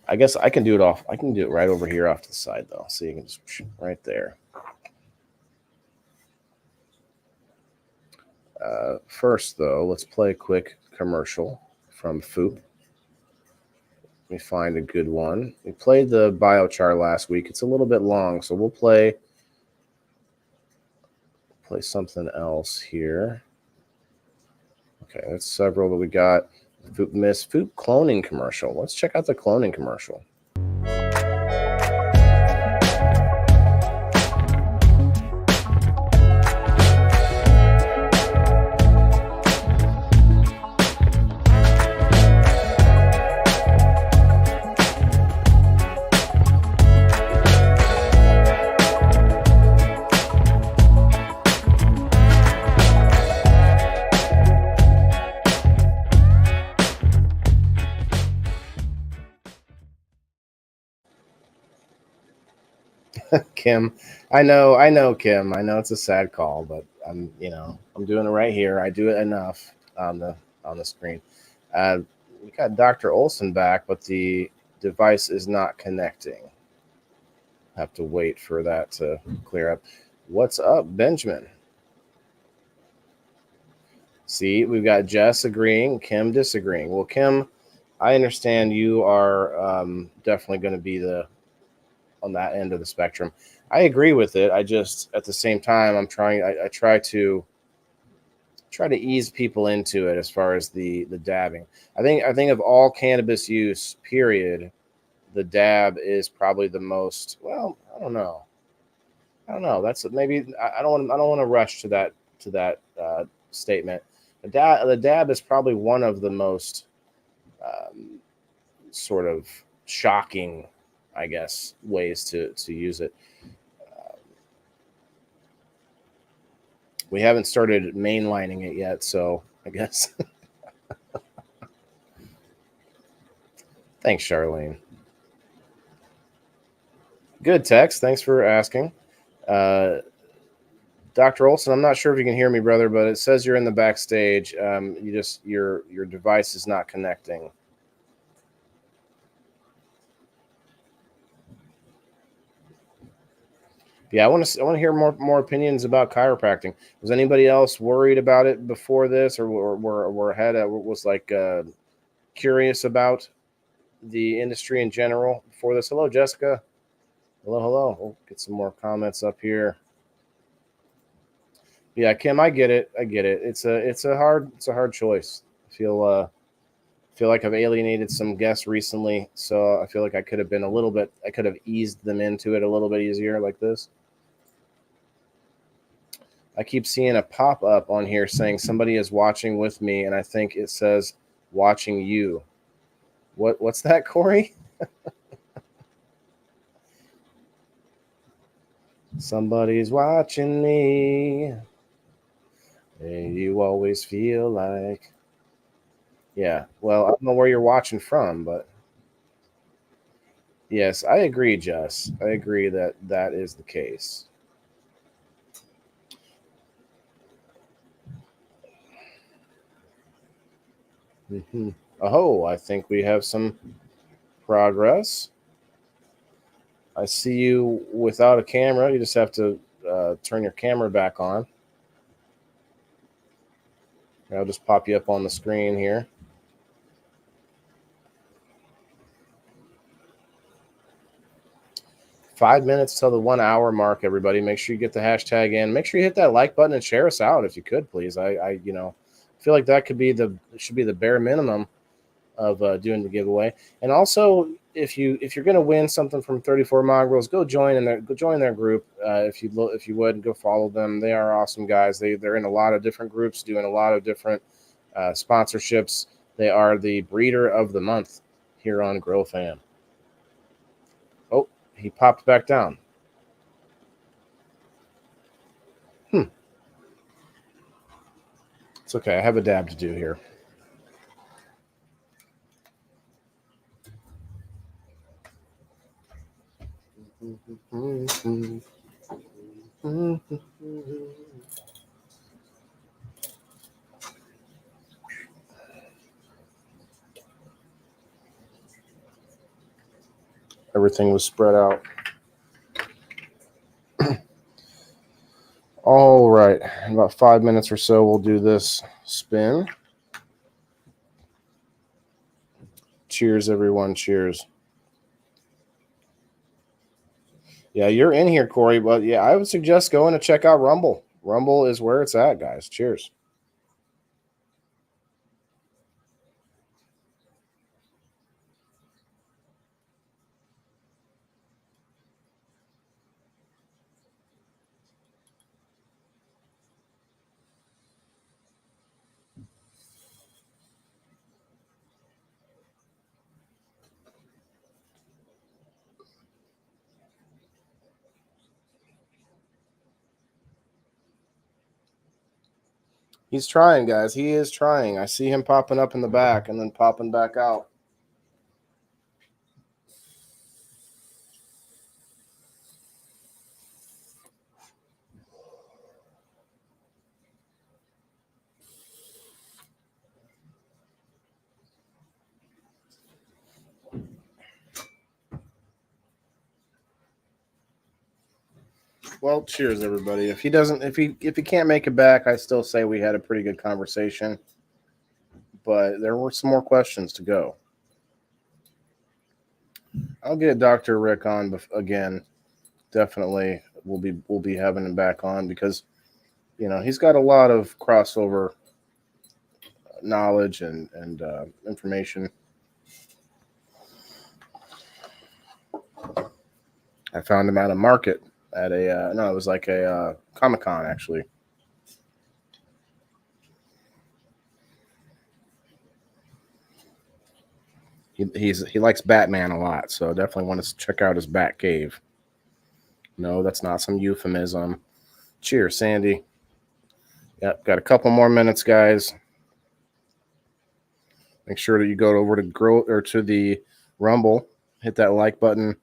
I guess I can do it off. I can do it right over here off to the side though. So you can just right there. First, though, let's play a quick commercial from Foop. Let me find a good one. We played the biochar last week. It's a little bit long, so we'll play something else here. Okay, that's several that we got. Foop cloning commercial. Let's check out the cloning commercial. Kim, I know, Kim. I know it's a sad call, but I'm doing it right here. I do it enough on the screen. We got Dr. Olson back, but the device is not connecting. Have to wait for that to clear up. What's up, Benjamin? See, we've got Jess agreeing, Kim disagreeing. Well, Kim, I understand you are definitely going to be on that end of the spectrum. I agree with it. I just, at the same time, I try to ease people into it as far as the dabbing. I think of all cannabis use, period, the dab is probably the most, well, I don't know. That's maybe, I don't want to rush to that statement. The dab is probably one of the most sort of shocking, I guess, ways to use it. We haven't started mainlining it yet, so I guess. Thanks, Charlene. Good text. Thanks for asking. Dr. Olson, I'm not sure if you can hear me, brother, but it says you're in the backstage. Your device is not connecting. Yeah, I want to hear more opinions about chiropracting. Was anybody else worried about it before this, or was like curious about the industry in general before this? Hello, Jessica. Hello. We'll get some more comments up here. Yeah, Kim, I get it. It's a hard choice. I feel like I've alienated some guests recently, so I feel like I could have eased them into it a little bit easier like this. I keep seeing a pop-up on here saying somebody is watching with me, and I think it says watching you. What's that, Corey? Somebody's watching me. And you always feel like. Yeah, well, I don't know where you're watching from, but yes, I agree, Jess. I agree that is the case. Mm-hmm. Oh, I think we have some progress. I see you without a camera. You just have to turn your camera back on. I'll just pop you up on the screen here. Five minutes till the 1 hour mark, everybody. Make sure you get the hashtag in. Make sure you hit that like button and share us out if you could, please. I feel like that should be the bare minimum of doing the giveaway. And also, if you're going to win something from 34 Mongrels, go join their group. If you would, go follow them. They are awesome guys. They're in a lot of different groups, doing a lot of different sponsorships. They are the breeder of the month here on Grow Fam. Oh, he popped back down. It's okay. I have a dab to do here. Everything was spread out. All right. In about 5 minutes or so, we'll do this spin. Cheers, everyone. Cheers. Yeah, you're in here, Corey. But yeah, I would suggest going to check out Rumble. Rumble is where it's at, guys. Cheers. He's trying, guys. He is trying. I see him popping up in the back and then popping back out. Well, cheers, everybody. If he can't make it back, I still say we had a pretty good conversation. But there were some more questions to go. I'll get Dr. Rick on again. Definitely, we'll be having him back on because, he's got a lot of crossover knowledge and information. I found him at a market at it was like a Comic-Con actually. He likes Batman a lot, so definitely want to check out his Bat Cave. No, that's not some euphemism. Cheers, Sandy. Yep, got a couple more minutes, guys. Make sure that you go over to the Rumble, hit that like button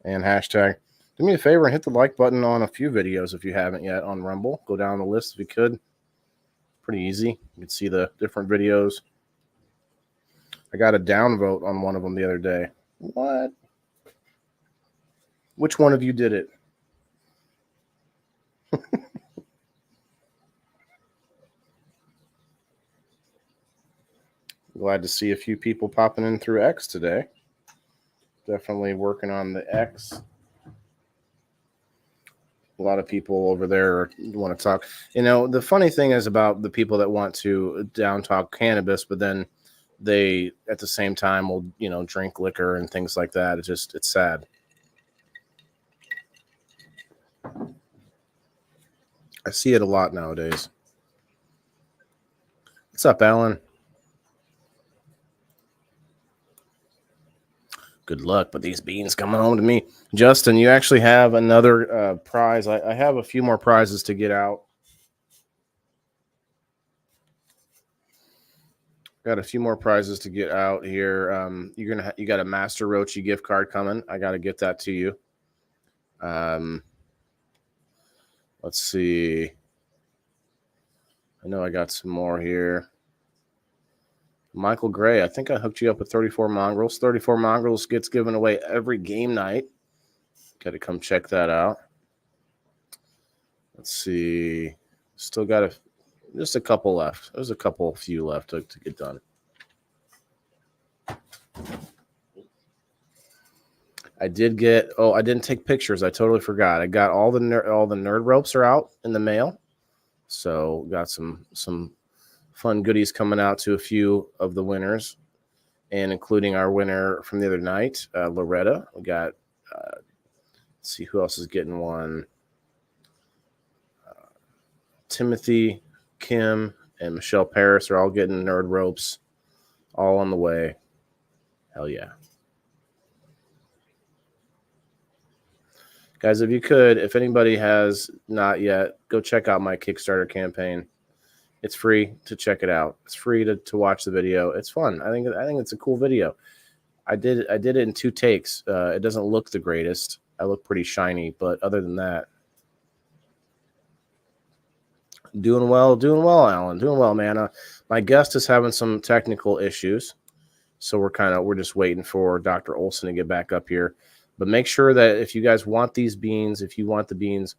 and hashtag. Do me a favor and hit the like button on a few videos if you haven't yet on Rumble. Go down the list if you could. Pretty easy. You can see the different videos. I got a downvote on one of them the other day. What? Which one of you did it? Glad to see a few people popping in through X today. Definitely working on the X. A lot of people over there want to talk. The funny thing is about the people that want to down talk cannabis, but then they at the same time will, drink liquor and things like that. It's sad. I see it a lot nowadays. What's up, Alan? Good luck, but these beans coming home to me. Justin, you actually have another prize. I have a few more prizes to get out. Got a few more prizes to get out here. You got a Master Roachy gift card coming. I got to get that to you. Let's see. I know I got some more here. Michael Gray, I think I hooked you up with 34 Mongrels. 34 Mongrels gets given away every game night. Got to come check that out. Let's see. Still got just a couple left. There's a few left to get done. I didn't take pictures. I totally forgot. I got all the nerd ropes are out in the mail. So got some fun goodies coming out to a few of the winners. and including our winner from the other night, Loretta. We got, let's see who else is getting one. Timothy, Kim, and Michelle Paris are all getting nerd ropes, all on the way. Hell yeah. Guys, if you could, if anybody has not yet, go check out my Kickstarter campaign. It's free to check it out. It's free to watch the video. It's fun. I think it's a cool video. I did it in 2 takes. It doesn't look the greatest. I look pretty shiny, but other than that, doing well, Alan. Doing well, man. My guest is having some technical issues, so we're just waiting for Dr. Olson to get back up here. But make sure that if you guys want these beans, if you want the beans,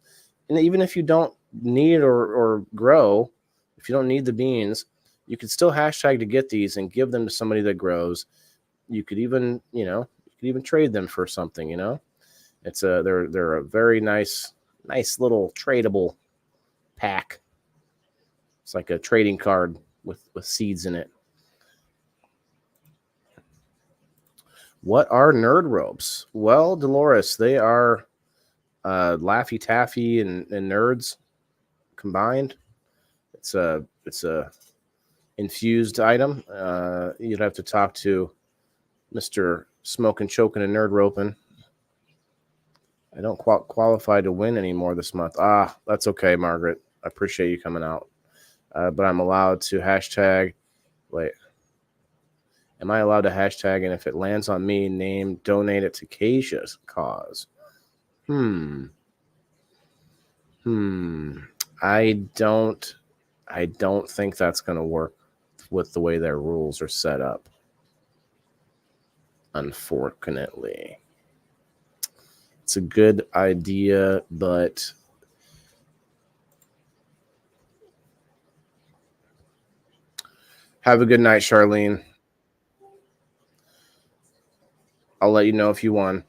and even if you don't need or grow, if you don't need the beans, you could still hashtag to get these and give them to somebody that grows. You could even, trade them for something, It's they're a very nice little tradable pack. It's like a trading card with seeds in it. What are nerd ropes? Well, Dolores, they are Laffy Taffy and nerds combined. It's a infused item. You'd have to talk to Mr. Smoking, Choking, and Nerd Roping. I don't qualify to win anymore this month. That's okay, Margaret. I appreciate you coming out. But I'm allowed to hashtag. Wait. Am I allowed to hashtag? And if it lands on me, donate it to Keisha's cause. I don't think that's going to work with the way their rules are set up. Unfortunately. It's a good idea, but have a good night, Charlene. I'll let you know if you won.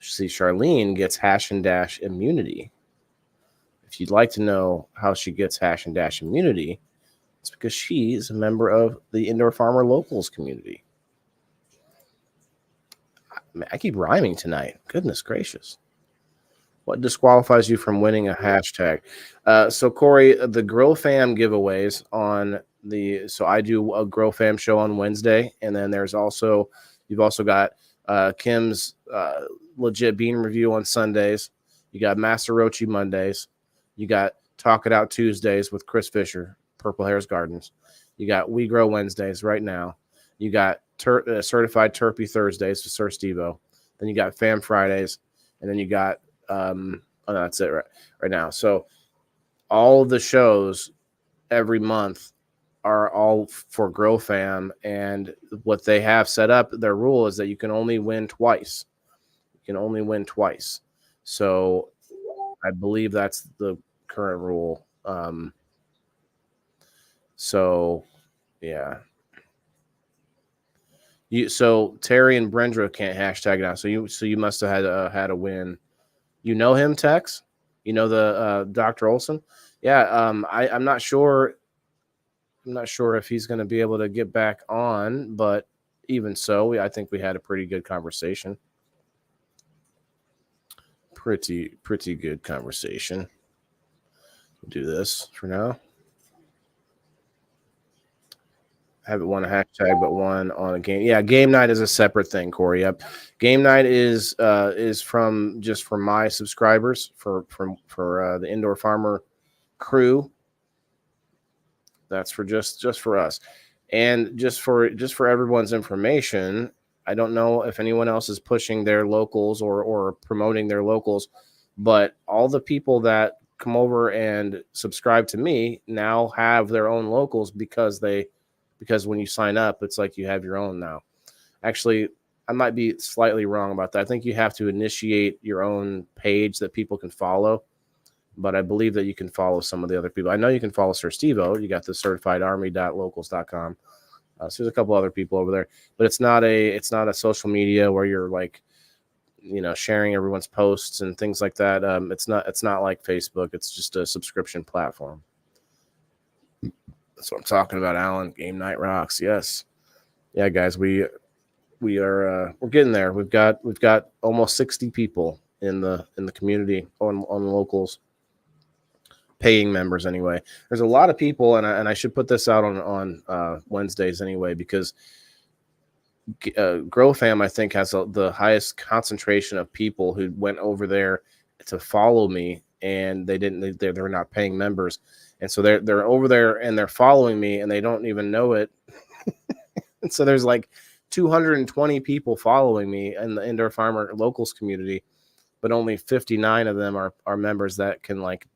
See, Charlene gets hash and dash immunity. If you'd like to know how she gets hash and dash immunity, it's because she is a member of the Indoor Farmer Locals community. I keep rhyming tonight. Goodness gracious. What disqualifies you from winning a hashtag? So Corey, the Grow Fam giveaways so I do a Grow Fam show on Wednesday, and then you've also got Kim's legit bean review on Sundays. You got Master Rochi Mondays. You got Talk It Out Tuesdays with Chris Fisher, Purple Hairs Gardens. You got We Grow Wednesdays right now. You got Certified Terpy Thursdays with Sir Stevo. Then you got Fam Fridays, and then you got that's it right now. So all the shows every month are all for Grow Fam, and what they have set up, their rule is that you can only win twice. So I believe that's the current rule. So yeah. So Terry and Brendra can't hashtag now. So you must have had a win. You know him, Tex? You know the Dr. Olson? Yeah. I'm not sure. I'm not sure if he's going to be able to get back on, but even so, I think we had a pretty good conversation. Pretty good conversation. We'll do this for now. I haven't won a hashtag, but won on a game. Yeah, game night is a separate thing, Corey. Yep. Game night is from my subscribers for the Indoor Farmer crew. That's for just for us. And just for everyone's information, I don't know if anyone else is pushing their locals or promoting their locals, but all the people that come over and subscribe to me now have their own locals because when you sign up, it's like you have your own now. Actually, I might be slightly wrong about that. I think you have to initiate your own page that people can follow, but I believe that you can follow some of the other people. I know you can follow Sir Stevo. You got the certifiedarmy.locals.com. So there's a couple other people over there, but it's not a social media where you're like, sharing everyone's posts and things like that. It's not like Facebook. It's just a subscription platform. That's what I'm talking about, Alan. Game night rocks. Yes. Yeah, guys, we're getting there. We've got almost 60 people in the community on locals, paying members anyway. There's a lot of people, and I should put this out on Wednesdays anyway, because Grow Fam, I think, has the highest concentration of people who went over there to follow me, and they're not paying members, and so they're over there and they're following me, and they don't even know it. And so there's like 220 people following me in the Indoor Farmer Locals community, but only 59 of them are members that can like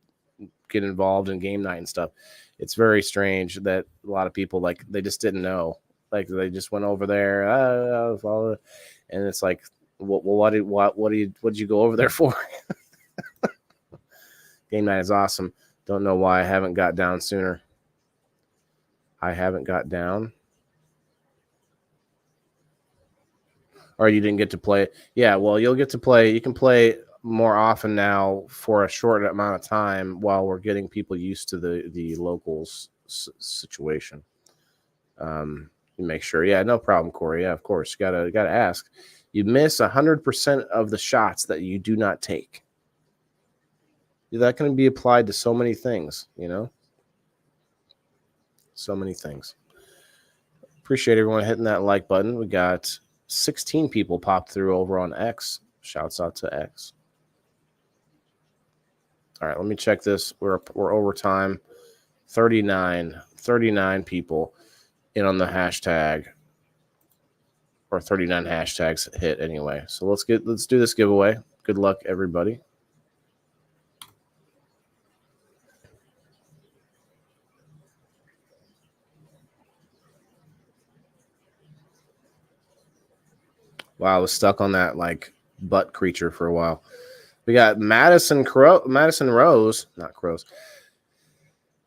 get involved in game night and stuff. It's very strange that a lot of people, like, they just didn't know. Like, they just went over there, follow, and it's like, what did you go over there for? Game night is awesome. Don't know why I haven't got down sooner. I haven't got down. Or you didn't get to play. Yeah, well, you'll get to play. You can play more often now for a short amount of time while we're getting people used to the locals situation. Make sure. Yeah, no problem, Corey. Yeah, of course. Gotta ask. You miss 100% of the shots that you do not take. That can be applied to so many things, you know? So many things. Appreciate everyone hitting that like button. We got 16 people popped through over on X. Shouts out to X. All right, let me check this. We're over time. 39 people in on the hashtag, or 39 hashtags hit anyway. So let's do this giveaway. Good luck, everybody. Wow, I was stuck on that like butt creature for a while. We got Madison Rose, not Crows.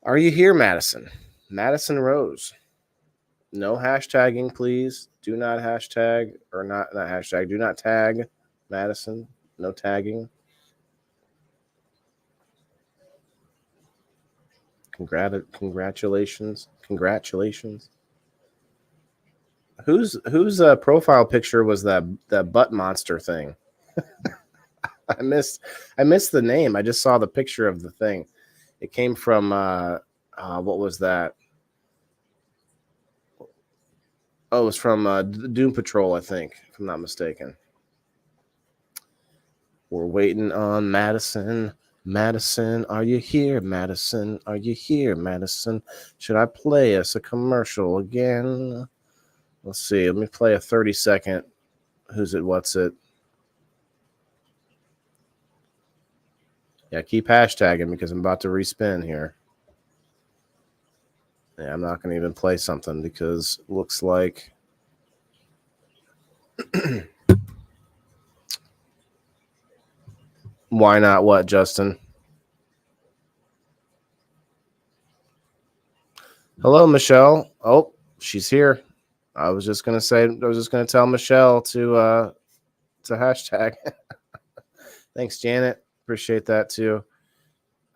Are you here, Madison? Madison Rose. No hashtagging, please. Do not hashtag, or not hashtag. Do not tag Madison. No tagging. Congratulations. Whose profile picture was that butt monster thing? I missed the name. I just saw the picture of the thing. It came from what was that? Oh, it was from Doom Patrol, I think, if I'm not mistaken. We're waiting on Madison. Madison, are you here? Madison, are you here? Madison, should I play us a commercial again? Let's see. Let me play a 30-second. Who's it? What's it? Yeah, keep hashtagging because I'm about to respin here. Yeah, I'm not going to even play something because it looks like why not what, Justin? Hello, Michelle. Oh, she's here. I was just going to tell Michelle to hashtag. Thanks, Janet. Appreciate that too.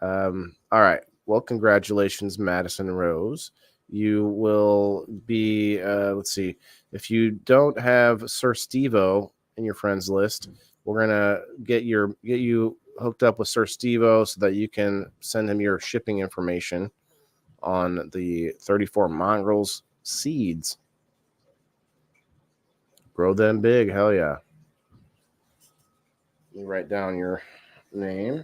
All right. Well, congratulations, Madison Rose. You will be, let's see, if you don't have Sir Steve-O in your friends list, we're going to get you hooked up with Sir Steve-O so that you can send him your shipping information on the 34 mongrels seeds. Grow them big. Hell yeah. Let me write down your name.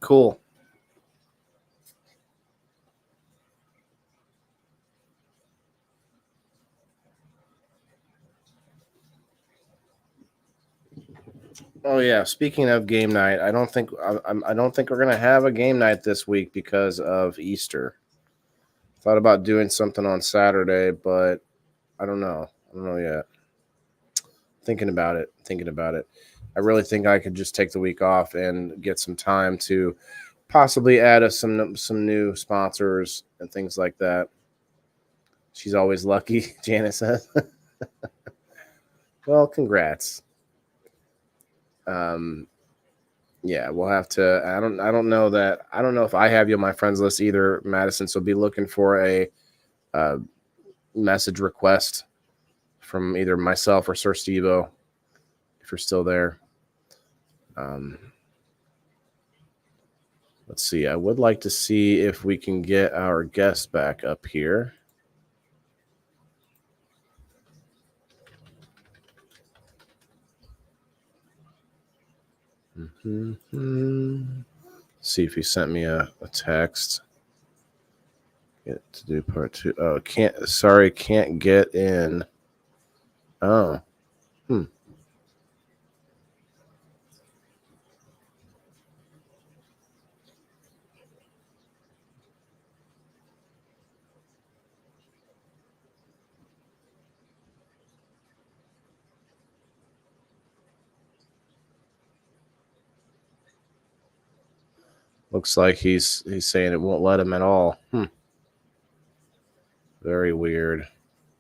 Cool. Oh yeah. Speaking of game night, I don't think we're gonna have a game night this week because of Easter. Thought about doing something on Saturday, but I don't know. I don't know yet. Thinking about it. I really think I could just take the week off and get some time to possibly add some new sponsors and things like that. She's always lucky, Janice says. Well, congrats. Yeah, we'll have to. I don't know that. I don't know if I have you on my friends list either, Madison. So be looking for a message request from either myself or Sir Stevo if you're still there. Let's see. I would like to see if we can get our guest back up here. See if he sent me a text. Get to do part 2. Oh, can't get in. Oh. Looks like he's saying it won't let him at all. Very weird.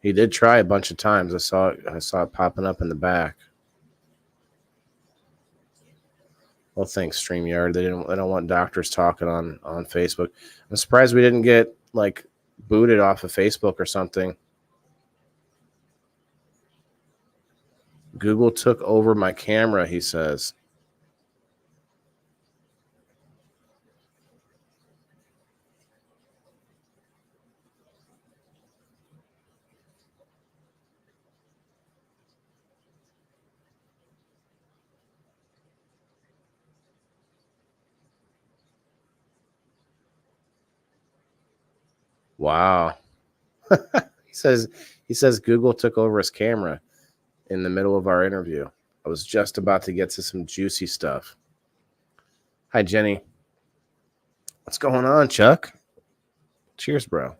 He did try a bunch of times. I saw it popping up in the back. Well, thanks, StreamYard. They don't want doctors talking on Facebook. I'm surprised we didn't get like booted off of Facebook or something. Google took over my camera, he says. Wow. He says Google took over his camera in the middle of our interview. I was just about to get to some juicy stuff. Hi, Jenny. What's going on, Chuck? Cheers, bro.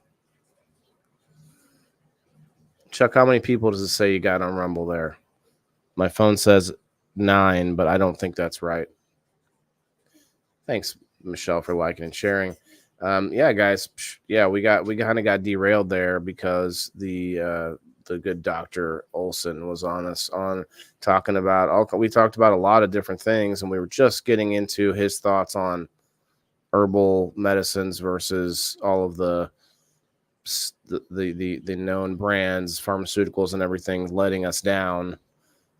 Chuck, how many people does it say you got on Rumble there? My phone says 9, but I don't think that's right. Thanks, Michelle, for liking and sharing. Yeah, guys. Yeah, we kind of got derailed there because the good Dr. Olson was on talking about we talked about a lot of different things, and we were just getting into his thoughts on herbal medicines versus all of the known brands, pharmaceuticals, and everything letting us down,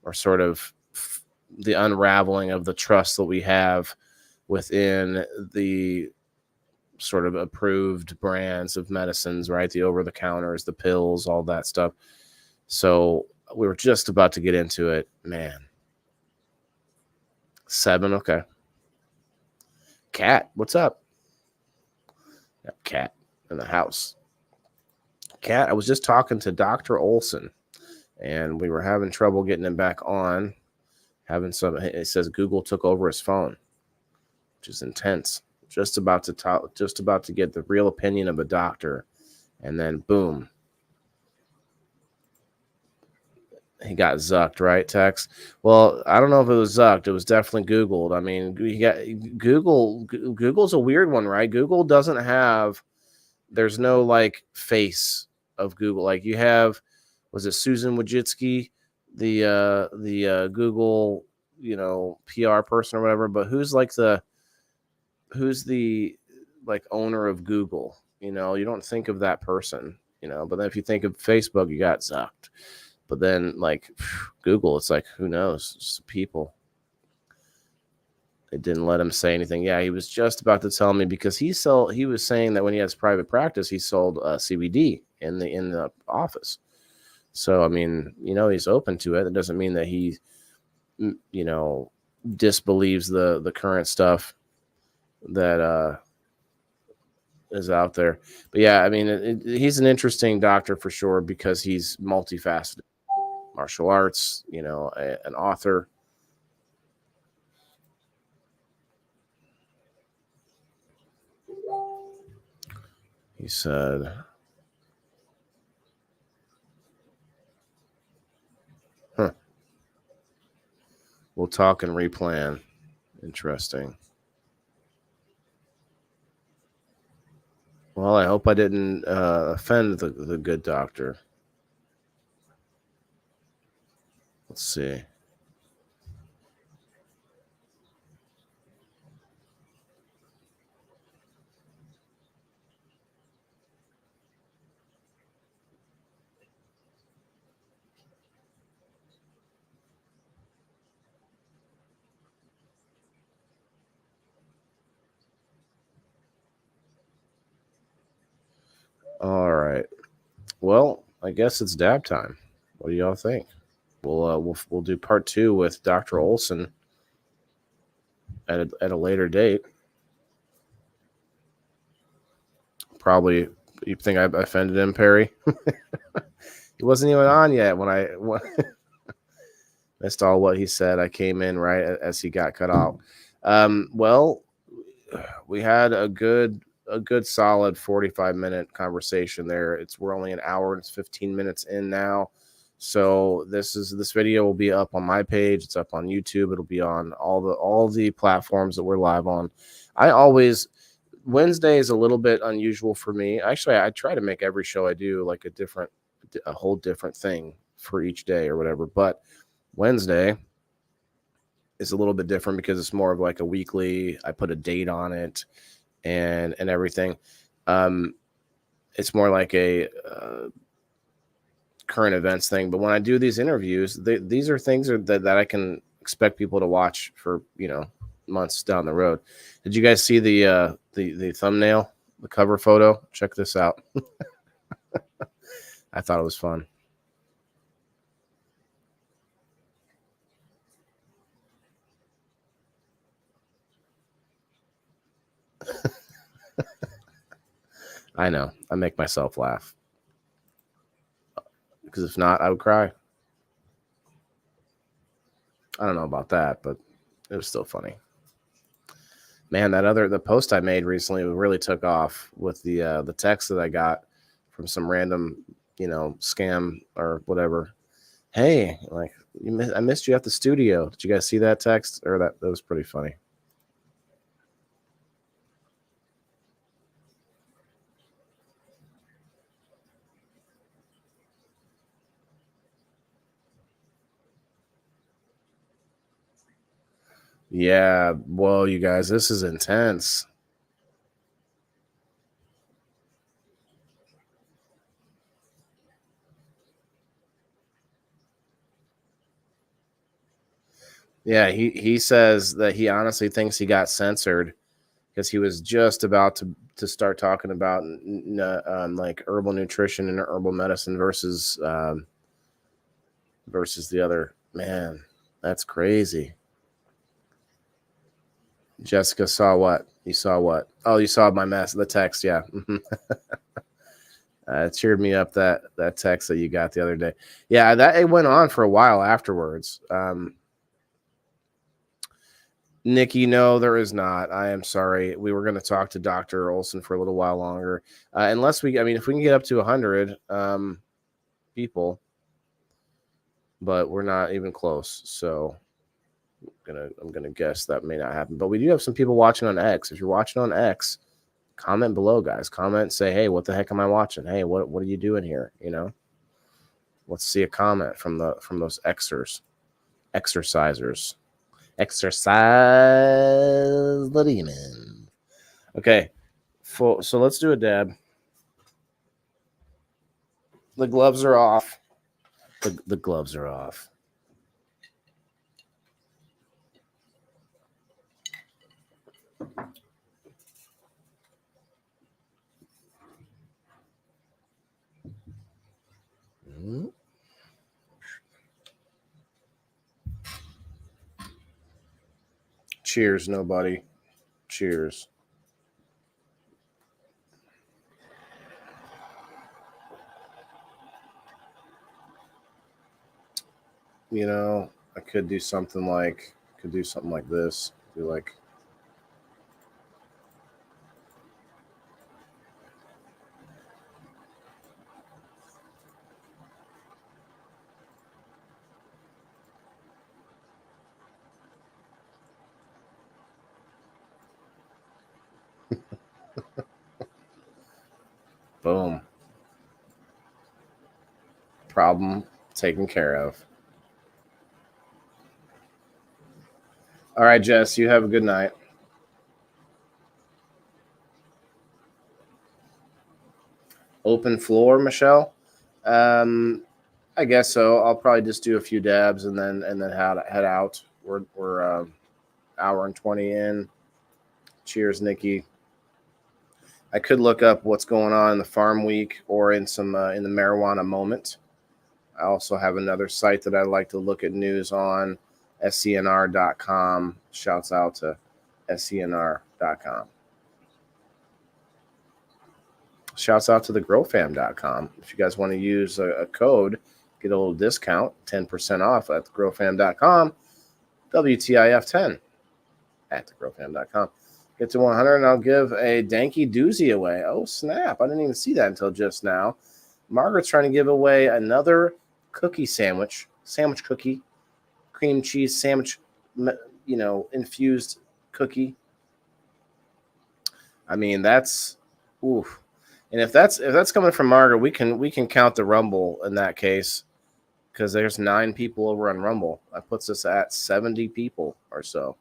or sort of the unraveling of the trust that we have within the sort of approved brands of medicines, right? The over-the-counters, the pills, all that stuff. So we were just about to get into it. Man. 7, okay. Cat, what's up? Got Cat in the house. Cat, I was just talking to Dr. Olson, and we were having trouble getting him back on. It says Google took over his phone, which is intense. Just about to get the real opinion of a doctor, and then boom, he got zucked, right? Tex. Well, I don't know if it was zucked. It was definitely Googled. I mean, Google's a weird one, right? Google doesn't have. There's no like face of Google. Like you have, was it Susan Wojcicki, the Google, PR person or whatever? But who's the like owner of Google? You don't think of that person, but then if you think of Facebook, you got zucked. But then like Google, it's like, who knows? It's just people. It didn't let him say anything. Yeah, he was just about to tell me because he was saying that when he has private practice, he sold CBD in the office. So I mean, he's open to it. It doesn't mean that he disbelieves the current stuff that is out there. But yeah, I mean, he's an interesting doctor for sure because he's multifaceted. Martial arts, an author. He said, we'll talk and replan. Interesting. Well, I hope I didn't offend the good doctor. Let's see. All right. Well, I guess it's dab time. What do y'all think? We'll do part 2 with Dr. Olson at a later date. Probably, you think I offended him, Perry? He wasn't even on yet when I missed all what he said. I came in right as he got cut off. Well, we had a good solid 45-minute conversation there. We're only an hour and 15 minutes in now. So this video will be up on my page. It's up on YouTube. It'll be on all the platforms that we're live on. Wednesday is a little bit unusual for me. Actually, I try to make every show I do like a whole different thing for each day or whatever. But Wednesday is a little bit different because it's more of like a weekly. I put a date on it and everything. It's more like a current events thing. But when I do these interviews, these are things that I can expect people to watch for months down the road. Did you guys see the thumbnail, the cover photo? Check this out. I thought it was fun. I know. I make myself laugh. Because if not, I would cry. I don't know about that, but it was still funny. Man, the post I made recently really took off with the text that I got from some random, scam or whatever. Hey, like I missed you at the studio. Did you guys see that text? Or that was pretty funny. Yeah, whoa, you guys, this is intense. Yeah, he says that he honestly thinks he got censored because he was just about to start talking about like herbal nutrition and herbal medicine versus the other. Man, that's crazy. Jessica saw what? You saw what? Oh, you saw my the text. Yeah. It cheered me up that text that you got the other day. Yeah, it went on for a while afterwards. Nikki, no, there is not. I am sorry. We were going to talk to Dr. Olson for a little while longer. If we can get up to 100 people, but we're not even close. So I'm gonna guess that may not happen. But we do have some people watching on X. If you're watching on X, comment below, guys. Comment and say, hey, what the heck am I watching? Hey, what are you doing here? Let's see a comment from those exercisers. Exercise the demon. Okay, so let's do a dab. The gloves are off. The gloves are off. Cheers, nobody. Cheers. You know, I could do something like this. Do like boom. Problem taken care of. All right, Jess, you have a good night. Open floor, Michelle. I guess so. I'll probably just do a few dabs and then head out. We're hour and 20 in. Cheers, Nikki. I could look up what's going on in the farm week or in some in the marijuana moment. I also have another site that I like to look at news on, scnr.com. Shouts out to scnr.com. Shouts out to the growfam.com. If you guys want to use a code, get a little discount, 10% off at growfam.com, WTIF10 at growfam.com. Get to 100 and I'll give a danky doozy away. Oh, snap. I didn't even see that until just now. Margaret's trying to give away another cookie sandwich cookie, cream cheese sandwich, infused cookie. I mean, that's oof. And if that's coming from Margaret, we can count the Rumble in that case, because there's 9 people over on Rumble. That puts us at 70 people or so.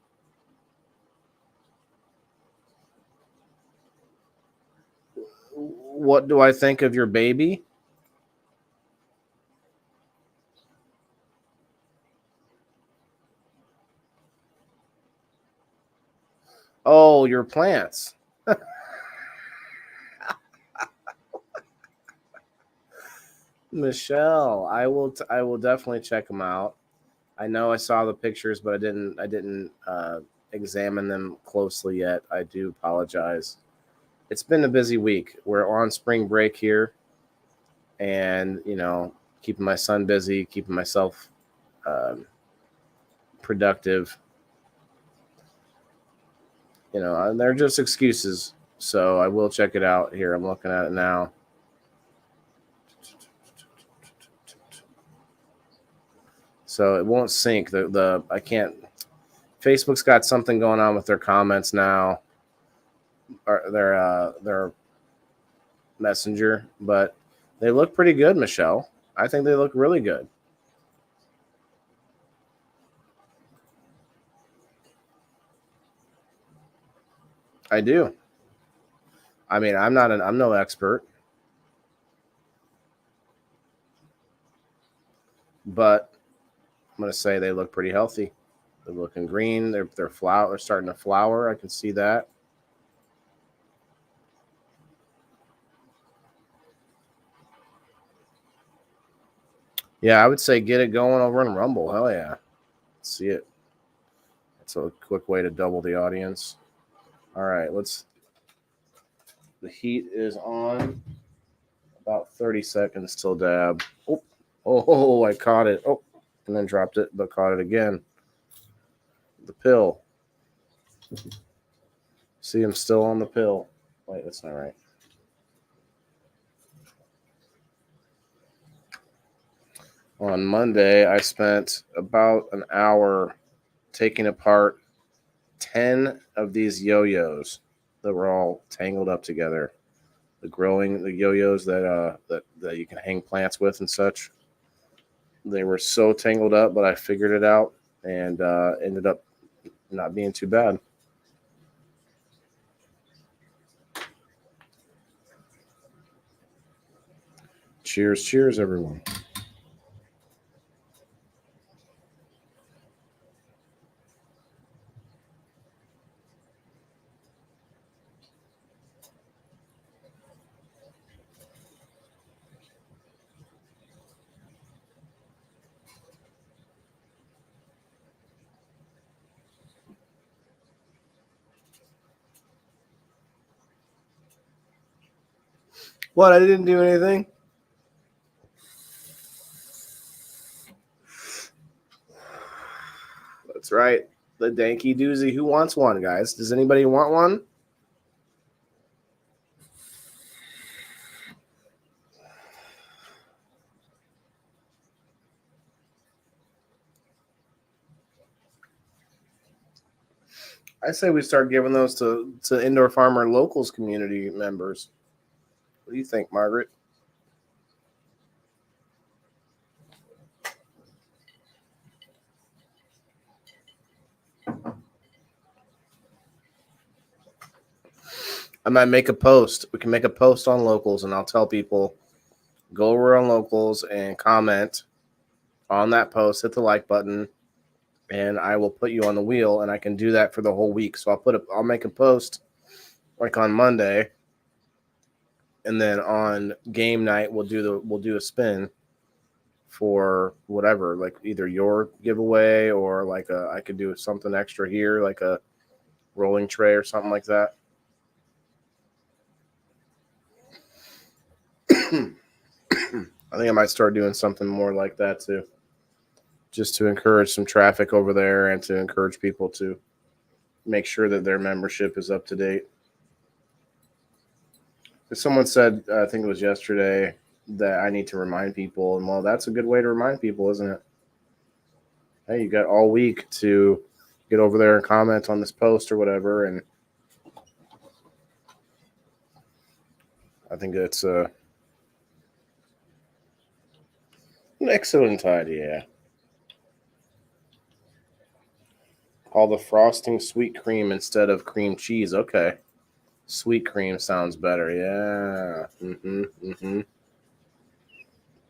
What do I think of your baby? Oh, your plants. Michelle, I will definitely check them out. I know I saw the pictures, but I didn't examine them closely yet. I do apologize. It's been a busy week. We're on spring break here, and keeping my son busy, keeping myself productive. And they're just excuses. So I will check it out here. I'm looking at it now. So it won't sync. I can't. Facebook's got something going on with their comments now, or their messenger, but they look pretty good, Michelle. I think they look really good. I do. I mean, I'm no expert, but I'm gonna say they look pretty healthy. They're looking green. They're starting to flower. I can see that. Yeah, I would say get it going over in Rumble. Hell yeah. Let's see it. It's a quick way to double the audience. All right, the heat is on. About 30 seconds till dab. Oh, I caught it. Oh, and then dropped it, but caught it again. The pill. See, I'm still on the pill. Wait, that's not right. On Monday, I spent about an hour taking apart 10 of these yo-yos that were all tangled up together. The yo-yos that you can hang plants with and such. They were so tangled up, but I figured it out and ended up not being too bad. Cheers, everyone. What? I didn't do anything. That's right. The danky doozy. Who wants one, guys? Does anybody want one? I say we start giving those to Indoor Farmer Locals community members. What do you think, Margaret? I might make a post. We can make a post on Locals, and I'll tell people, go over on Locals and comment on that post, hit the like button, and I will put you on the wheel, and I can do that for the whole week. So I'll make a post like on Monday, and then on game night we'll do a spin for whatever, like either your giveaway or like I could do something extra here, like a rolling tray or something like that. I think I might start doing something more like that too, just to encourage some traffic over there and to encourage people to make sure that their membership is up to date. Someone said, I think it was yesterday, that I need to remind people, and well, that's a good way to remind people, isn't it? Hey, you got all week to get over there and comment on this post or whatever, and I think it's an excellent idea. Call the frosting sweet cream instead of cream cheese. Okay. Sweet cream sounds better. Yeah.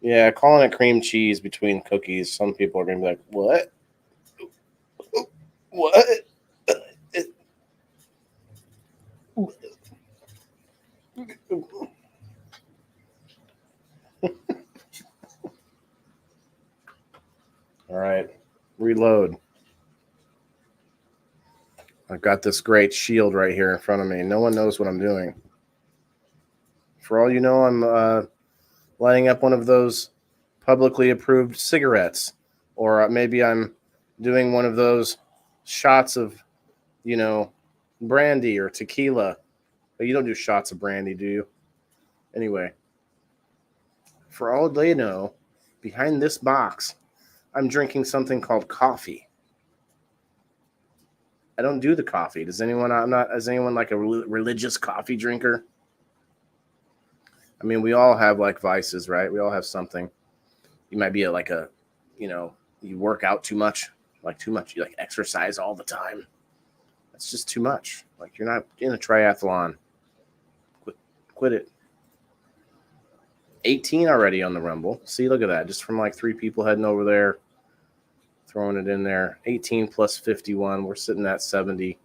Yeah, calling it cream cheese between cookies, some people are going to be like, what? What? All right. Reload. I've got this great shield right here in front of me. No one knows what I'm doing. For all you know, I'm lighting up one of those publicly approved cigarettes. Or maybe I'm doing one of those shots of, brandy or tequila. But you don't do shots of brandy, do you? Anyway, for all they know, behind this box, I'm drinking something called coffee. I don't do the coffee. Is anyone like a religious coffee drinker? I mean, we all have like vices, right? We all have something. You might be you work out too much, you like exercise all the time. That's just too much. Like, you're not in a triathlon. Quit it. 18 already on the Rumble. See, look at that. Just from like 3 people heading over there, throwing it in there. 18 plus 51. We're sitting at 70.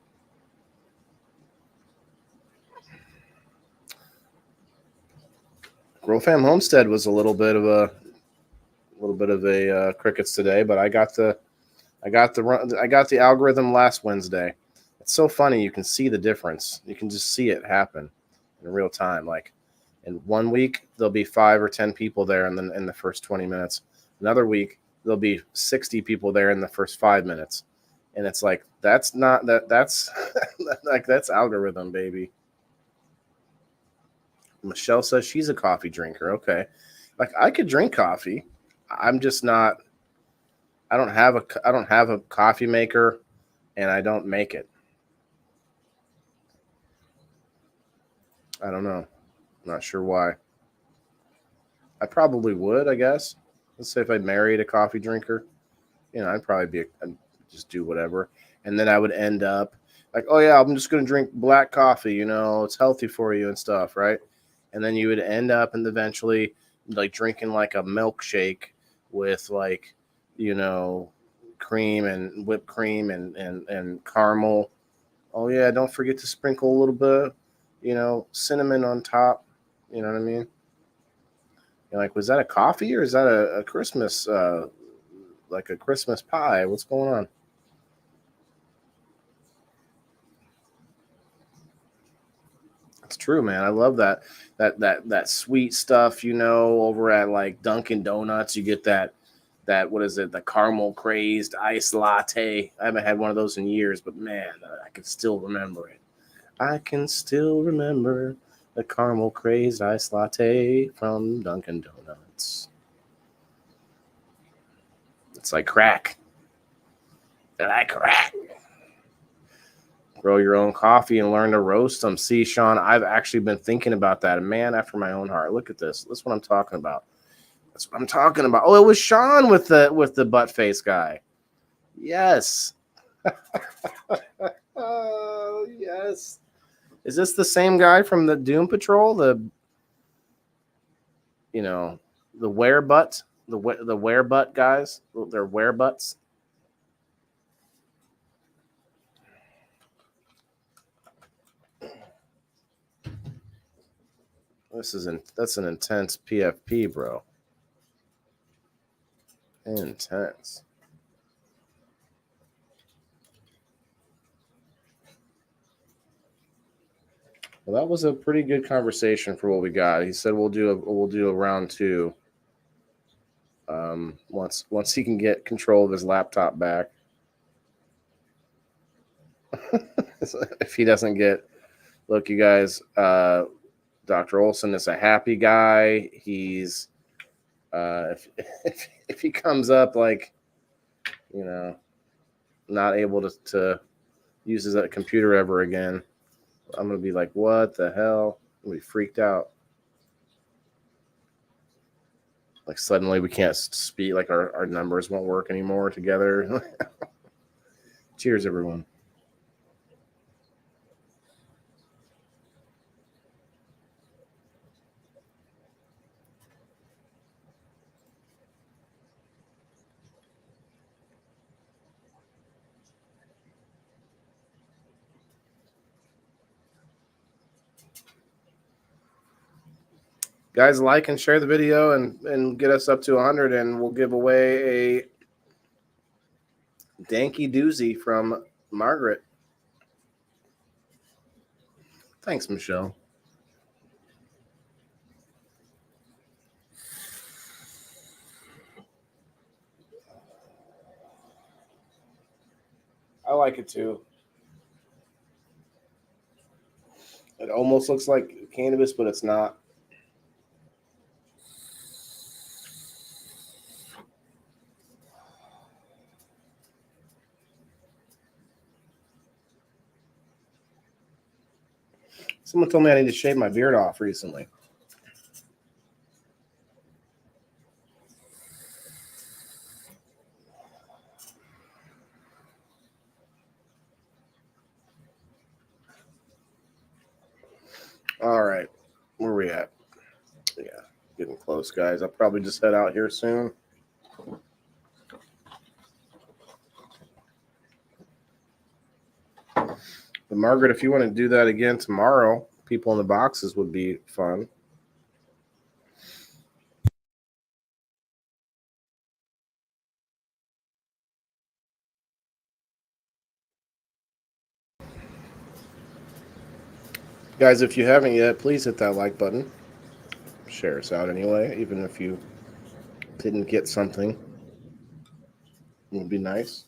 Grow Fam Homestead was a little bit of a crickets today, but I got the algorithm last Wednesday. It's so funny. You can see the difference. You can just see it happen in real time. Like, in 1 week, there'll be 5 or 10 people there in the first 20 minutes. Another week, there'll be 60 people there in the first 5 minutes. And it's like, that's like, that's algorithm, baby. Michelle says she's a coffee drinker. Okay. Like, I could drink coffee. I'm just not, I don't have a coffee maker, and I don't make it. I don't know. I'm not sure why. I probably would, I guess. Let's say if I married a coffee drinker, I'd probably I'd just do whatever. And then I would end up like, oh yeah, I'm just going to drink black coffee. It's healthy for you and stuff, right? And then you would end up and eventually like drinking like a milkshake with like, cream and whipped cream and caramel. Oh yeah, don't forget to sprinkle a little bit, cinnamon on top. You know what I mean? You're like, was that a coffee or is that a Christmas, like a Christmas pie? What's going on? Let's true, man. I love that sweet stuff. Over at like Dunkin' Donuts, you get that what is it? The caramel crazed iced latte. I haven't had one of those in years, but man, I can still remember it. I can still remember the caramel crazed iced latte from Dunkin' Donuts. It's like crack. I like crack. Grow your own coffee and learn to roast them. See, Sean, I've actually been thinking about that. A man after my own heart. Look at this. That's what I'm talking about. That's what I'm talking about. Oh, it was Sean with the butt face guy. Yes. Oh, yes. Is this the same guy from the Doom Patrol? The wear butt, the wear butt guys. They're wear butts. That's an intense PFP, bro. Intense. Well, that was a pretty good conversation for what we got. He said we'll do a round 2. Once he can get control of his laptop back. If he doesn't look, you guys, Dr. Olson is a happy guy. He's if he comes up like, not able to use his computer ever again, I'm gonna be like, what the hell? I'm gonna be freaked out. Like suddenly we can't speak, like our numbers won't work anymore together. Cheers, everyone. Guys, like and share the video and get us up to 100, and we'll give away a danky doozy from Margaret. Thanks, Michelle. I like it too. It almost looks like cannabis, but it's not. Someone told me I need to shave my beard off recently. All right. Where are we at? Yeah, getting close, guys. I'll probably just head out here soon. But Margaret, if you want to do that again tomorrow, people in the boxes would be fun. Guys, if you haven't yet, please hit that like button. Share us out anyway, even if you didn't get something. It would be nice.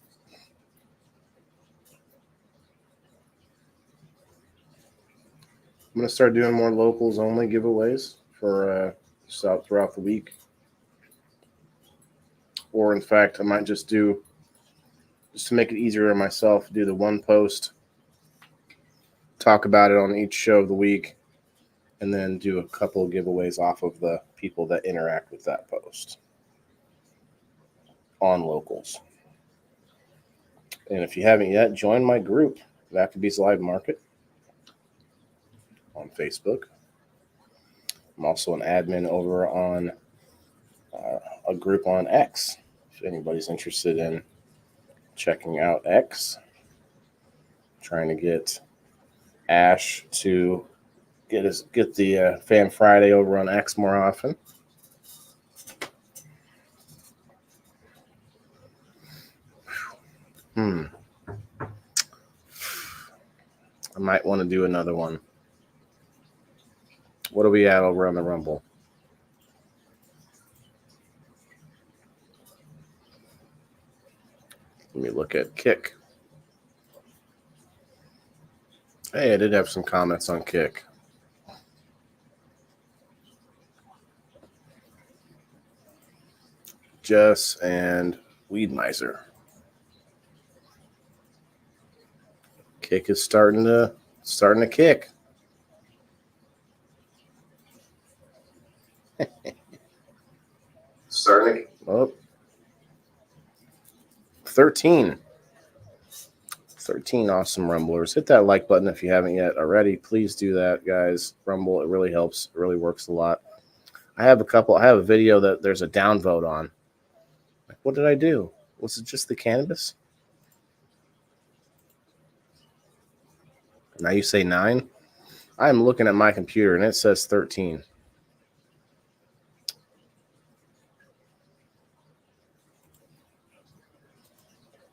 I'm going to start doing more locals only giveaways for just out throughout the week. Or in fact, I might just to make it easier on myself, do the one post, talk about it on each show of the week, and then do a couple of giveaways off of the people that interact with that post on locals. And if you haven't yet, join my group, Vaccabees Live Market, on Facebook. I'm also an admin over on a group on X. If anybody's interested in checking out X, trying to get Ash to get the Fan Friday over on X more often. I might want to do another one. What are we at over on the Rumble? Let me look at Kick. Hey, I did have some comments on Kick. Jess and Weed Miser. Kick is starting to kick. Starting. Oh. 13 awesome Rumblers. Hit that like button if you haven't yet already. Please do that, guys. Rumble, it really helps. It really works a lot. I have a video that there's a downvote on. Like, what did I do? Was it just the cannabis? Now you say 9? I'm looking at my computer and it says 13.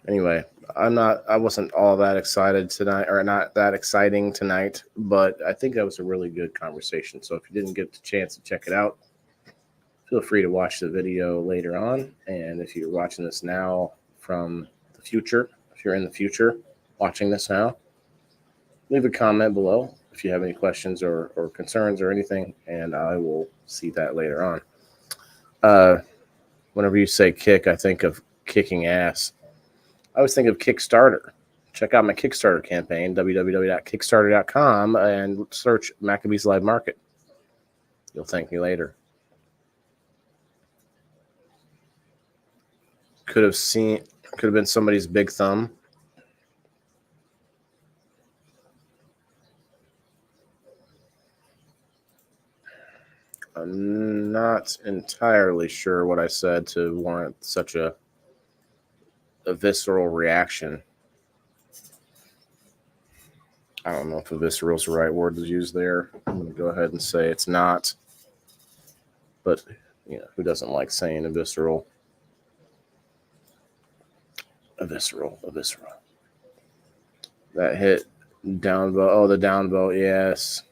Anyway, I wasn't all that excited tonight, or not that exciting tonight, but I think that was a really good conversation. So if you didn't get the chance to check it out, feel free to watch the video later on. And if you're watching this now from the future, if you're in the future watching this now, leave a comment below if you have any questions or concerns or anything, and I will see that later on. Whenever you say kick, I think of kicking ass. I always think of Kickstarter. Check out my Kickstarter campaign, www.kickstarter.com, and search Maccabees Live Market. You'll thank me later. Could have been somebody's big thumb. I'm not entirely sure what I said to warrant such a visceral reaction. I don't know if a visceral is the right word to use there. I'm going to go ahead and say it's not. But, who doesn't like saying a visceral? A visceral. That hit downvote. Oh, the downvote. Yes.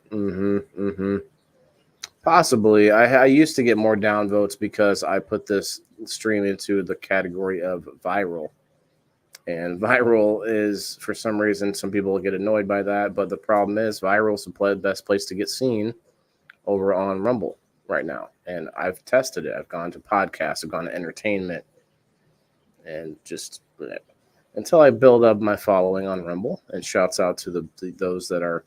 Possibly. I used to get more downvotes because I put this stream into the category of viral. And viral is, for some reason, some people get annoyed by that. But the problem is viral is the best place to get seen over on Rumble right now. And I've tested it. I've gone to podcasts. I've gone to entertainment. And just until I build up my following on Rumble. And shouts out to those that are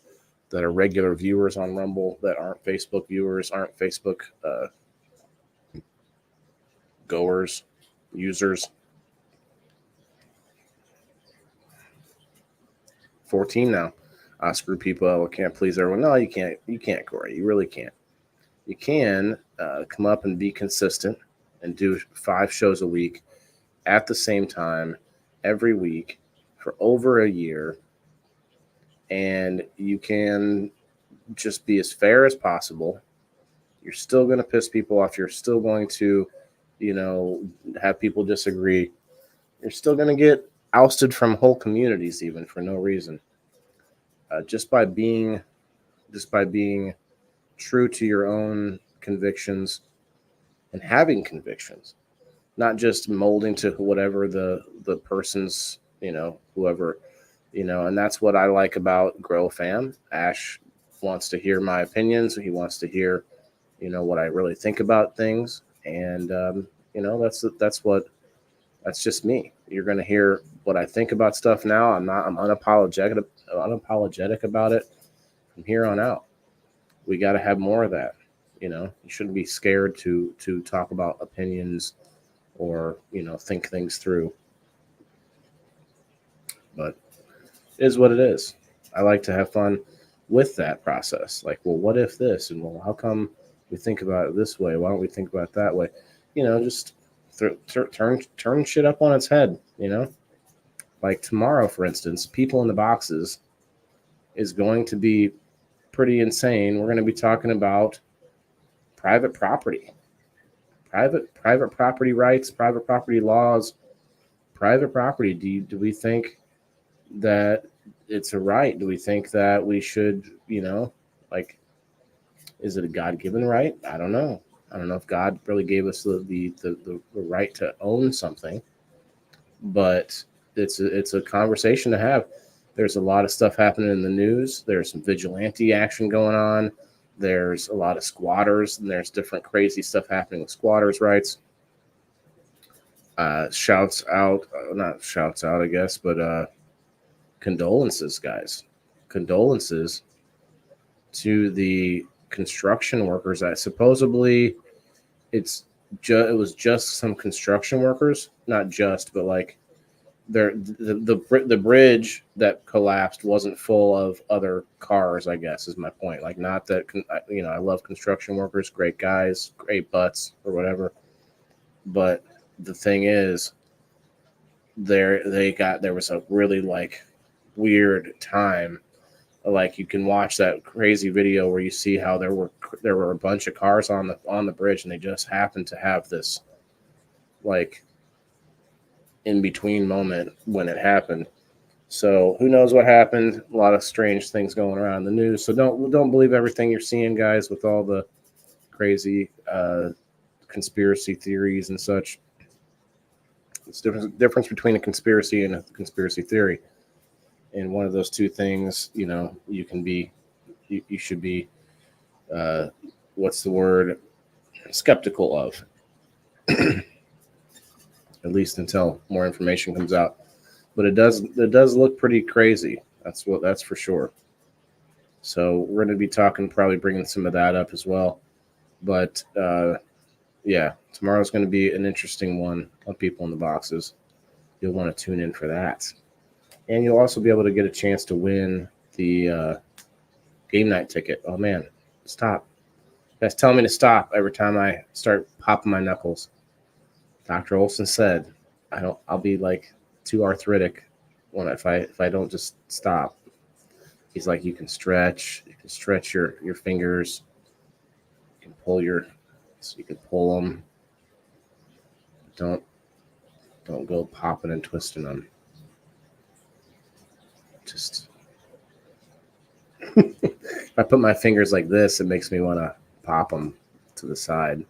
regular viewers on Rumble that aren't Facebook viewers, aren't Facebook goers, users. 14 now. Screw people. I can't please everyone. No, you can't. You can't, Corey. You really can't. You can come up and be consistent and do 5 shows a week at the same time every week for over a year. And you can just be as fair as possible. You're still going to piss people off. You're still going to, have people disagree. You're still going to get ousted from whole communities even for no reason. Just by being true to your own convictions and having convictions, not just molding to whatever the person's, whoever, and that's what I like about Grow Fam. Ash wants to hear my opinions. He wants to hear, what I really think about things. And, that's just me. You're going to hear what I think about stuff now. I'm unapologetic about it from here on out. We got to have more of that. You shouldn't be scared to talk about opinions or, think things through. But it is what it is. I like to have fun with that process. Like, well, what if this? And well, how come we think about it this way? Why don't we think about it that way? Just turn shit up on its head, Like tomorrow, for instance, People in the Boxes is going to be pretty insane. We're going to be talking about private property, private property rights, private property laws, private property. Do we think that it's a right? Do we think that we should, Is it a God-given right? I don't know. I don't know if God really gave us the right to own something, but it's a conversation to have. There's a lot of stuff happening in the news. There's some vigilante action going on. There's a lot of squatters, and there's different crazy stuff happening with squatters' rights. Shouts out, not shouts out, I guess, but condolences, guys. Condolences to the construction workers. That supposedly it was just some construction workers, not just, but like the bridge that collapsed wasn't full of other cars, I guess is my point. Like, not that, I love construction workers, great guys, great butts or whatever, but the thing is, there was a really like weird time. Like, you can watch that crazy video where you see how there were a bunch of cars on the bridge, and they just happened to have this like in between moment when it happened. So who knows what happened? A lot of strange things going around in the news. So don't believe everything you're seeing, guys, with all the crazy conspiracy theories and such. It's difference between a conspiracy and a conspiracy theory. And one of those two things, you should be, what's the word? Skeptical of. At least until more information comes out. But it does look pretty crazy. That's for sure. So we're going to be probably bringing some of that up as well. But yeah, tomorrow's going to be an interesting one on People in the Boxes. You'll want to tune in for that. And you'll also be able to get a chance to win the game night ticket. Oh man, stop. You guys tell me to stop every time I start popping my knuckles. Dr. Olson said, I'll be like too arthritic if I don't just stop. He's like, you can stretch your fingers. You can pull them. Don't go popping and twisting them. Just if I put my fingers like this, it makes me want to pop them to the side.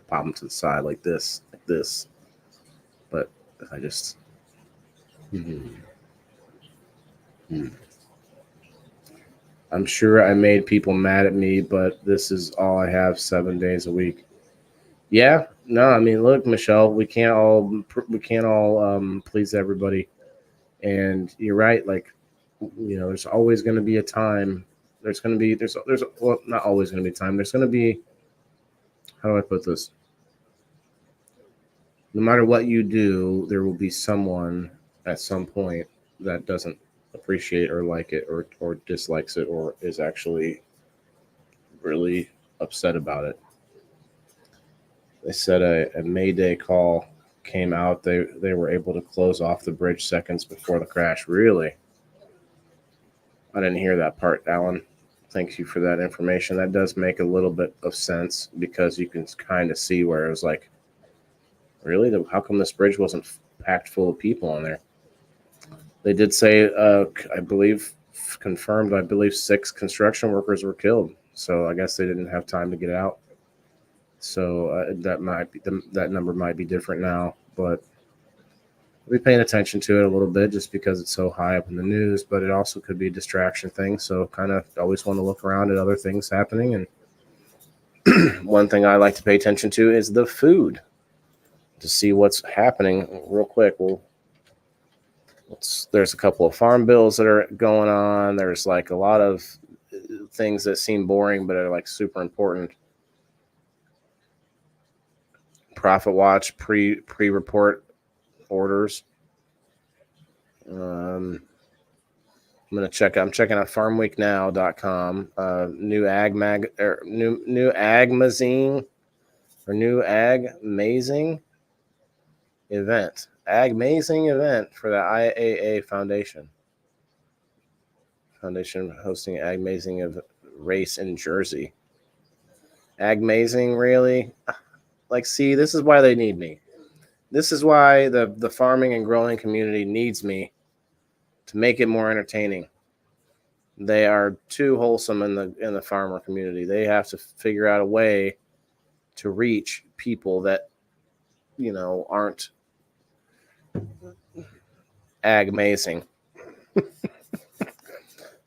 Pop them to the side like this. But if I just I'm sure I made people mad at me, but this is all I have 7 days a week. Yeah, no, I mean, look, Michelle, we can't all please everybody, and you're right. Like, there's always going to be a time. There's not always going to be time. There's going to be, how do I put this? No matter what you do, there will be someone at some point that doesn't appreciate or like it or dislikes it or is actually really upset about it. They said a Mayday call came out. They were able to close off the bridge seconds before the crash. Really? I didn't hear that part, Alan. Thank you for that information. That does make a little bit of sense because you can kind of see where it was like, really? How come this bridge wasn't packed full of people on there? They did say, I believe 6 construction workers were killed. So I guess they didn't have time to get out. So that number might be different now, but we'll be paying attention to it a little bit just because it's so high up in the news. But it also could be a distraction thing. So kind of always want to look around at other things happening. And one thing I like to pay attention to is the food to see what's happening real quick. There's a couple of farm bills that are going on. There's like a lot of things that seem boring but are like super important. Profit Watch pre-report orders. I'm checking out farmweeknow.com. New ag magazine or new ag amazing event. Ag amazing event for the IAA Foundation hosting Ag Amazing of race in Jersey. Ag Amazing, really? Like, see, this is why they need me. This is why the farming and growing community needs me to make it more entertaining. they are too wholesome in the farmer community. They have to figure out a way to reach people that, aren't ag amazing.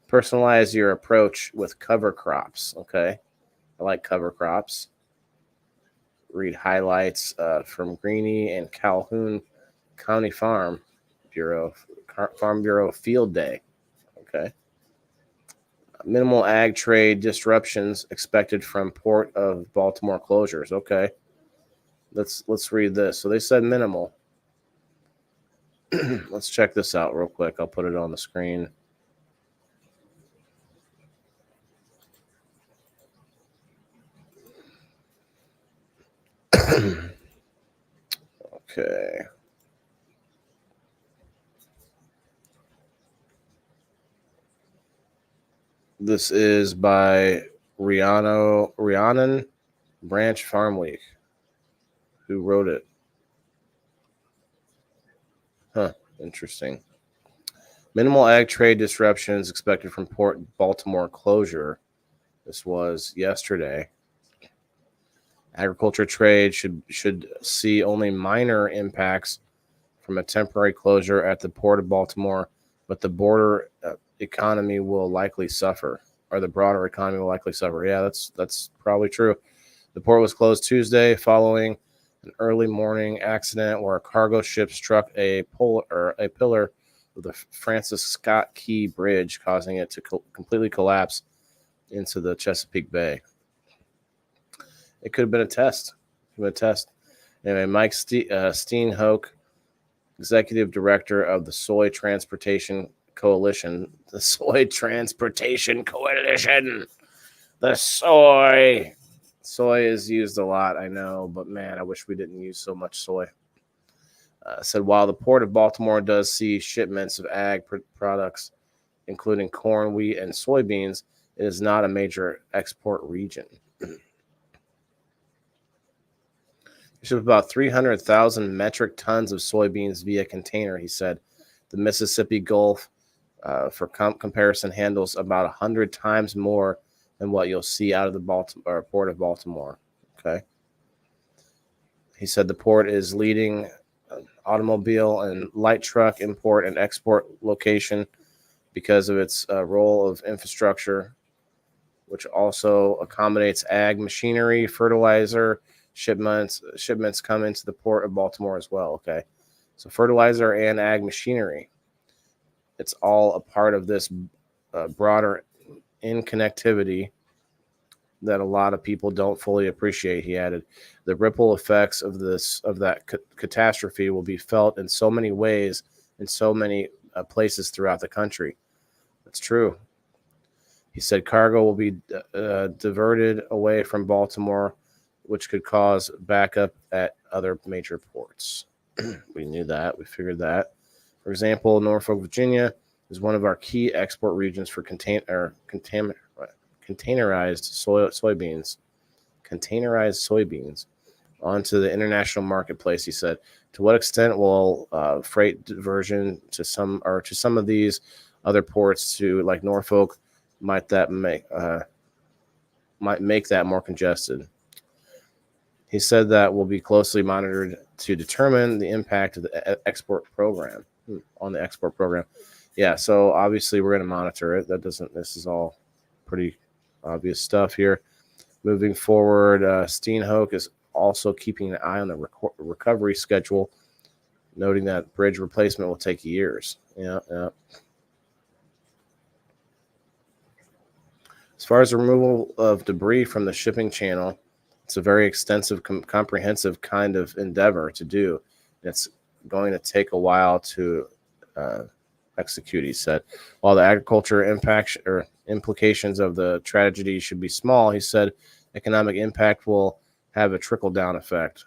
Personalize your approach with cover crops. Okay. I like cover crops. Read highlights from Greene and Calhoun County Farm Bureau Field Day. Okay. Minimal ag trade disruptions expected from Port of Baltimore closures. Okay. Let's read this. So they said minimal. Let's check this out real quick. I'll put it on the screen. Okay. This is by Rhiannon Branch Farm Week. Who wrote it? Huh, interesting. Minimal ag trade disruptions expected from Port Baltimore closure. This was yesterday. Agriculture trade should see only minor impacts from a temporary closure at the Port of Baltimore, but the border economy will likely suffer, or the broader economy will likely suffer. Yeah, that's probably true. The port was closed Tuesday following an early morning accident where a cargo ship struck a pillar of the Francis Scott Key Bridge, causing it to completely collapse into the Chesapeake Bay. It could have been a test. Anyway, Mike Steenhoek, executive director of the Soy Transportation Coalition. The Soy Transportation Coalition. The soy. Soy is used a lot, I know, but man, I wish we didn't use so much soy. Said while the Port of Baltimore does see shipments of ag products, including corn, wheat, and soybeans, it is not a major export region. We ship about 300,000 metric tons of soybeans via container, he said. The Mississippi Gulf, for comparison, handles about 100 times more than what you'll see out of the Port of Baltimore. Okay. He said the port is leading automobile and light truck import and export location because of its role of infrastructure, which also accommodates ag machinery, fertilizer, shipments come into the Port of Baltimore as well. Okay. So fertilizer and ag machinery, it's all a part of this broader connectivity that a lot of people don't fully appreciate. He added, the ripple effects of that catastrophe will be felt in so many ways in so many places throughout the country. That's true. He said cargo will be diverted away from Baltimore, which could cause backup at other major ports. We knew that. We figured that. For example, Norfolk, Virginia is one of our key export regions for containerized soybeans. Containerized soybeans onto the international marketplace, he said. To what extent will freight diversion to some of these other ports to like Norfolk might make that more congested? He said that will be closely monitored to determine the impact of the export program on the export program. Yeah, so obviously we're going to monitor it. This is all pretty obvious stuff here. Moving forward, Steenhoek is also keeping an eye on the recovery schedule, noting that bridge replacement will take years. Yeah. As far as the removal of debris from the shipping channel, it's a very extensive, comprehensive kind of endeavor to do. It's going to take a while to execute, he said. While the agriculture implications of the tragedy should be small, he said economic impact will have a trickle-down effect.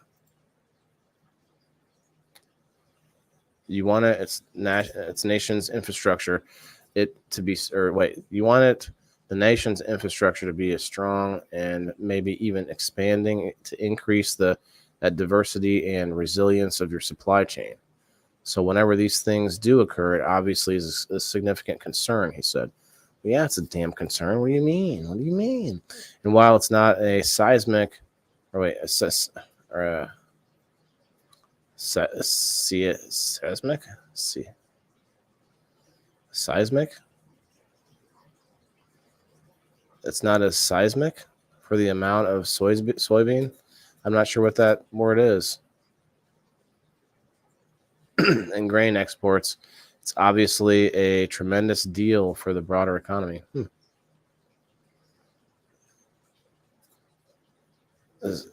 You want its nation's infrastructure the nation's infrastructure to be as strong and maybe even expanding to increase that diversity and resilience of your supply chain. So whenever these things do occur, it obviously is a significant concern, he said. Yeah, it's a damn concern. What do you mean? What do you mean? And while it's not a seismic, or wait, a seismic, seismic. It's not as seismic for the amount of soybean. I'm not sure what that word is. And grain exports. It's obviously a tremendous deal for the broader economy.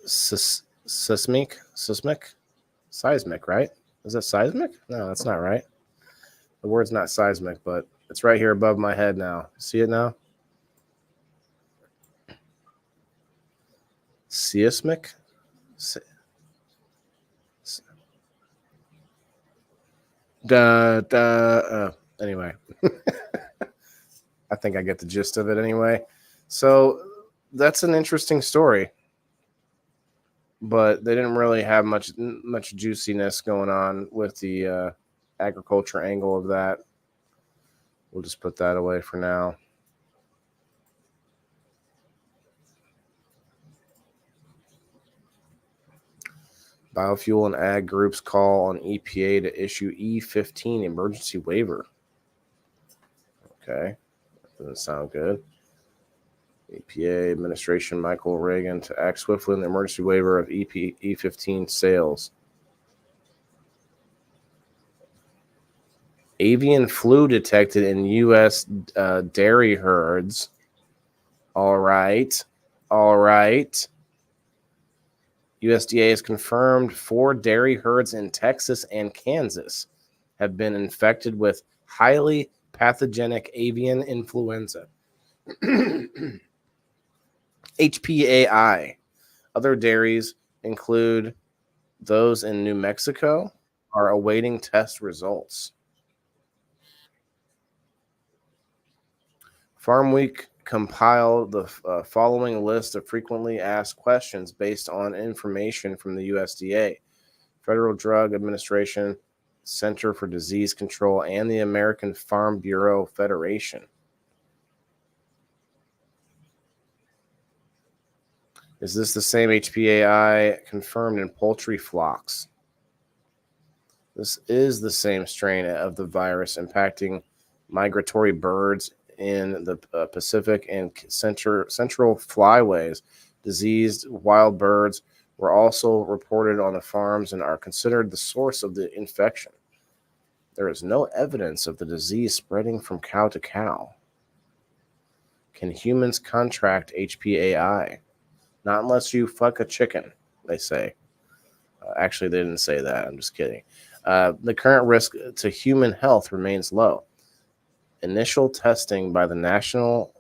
Seismic, right? Is that seismic? No, that's not right. The word's not seismic, but it's right here above my head now. See it now? Seismic? Anyway, I think I get the gist of it anyway. So that's an interesting story, but they didn't really have much juiciness going on with the agriculture angle of that. We'll just put that away for now. Biofuel and ag groups call on EPA to issue E15 emergency waiver. Okay, that doesn't sound good. EPA administration Michael Reagan to act swiftly in the emergency waiver of E15 sales. Avian flu detected in U.S. Dairy herds. All right. USDA has confirmed 4 dairy herds in Texas and Kansas have been infected with highly pathogenic avian influenza. HPAI. Other dairies include those in New Mexico are awaiting test results. Farm Week compiled the following list of frequently asked questions based on information from the USDA, Federal Drug Administration, Center for Disease Control, and the American Farm Bureau Federation. Is this the same HPAI confirmed in poultry flocks? This is the same strain of the virus impacting migratory birds in the Pacific and central flyways. Diseased wild birds were also reported on the farms and are considered the source of the infection. There is no evidence of the disease spreading from cow to cow. Can humans contract HPAI? Not unless you fuck a chicken, they say. Actually, they didn't say that. I'm just kidding. The current risk to human health remains low. Initial testing by the National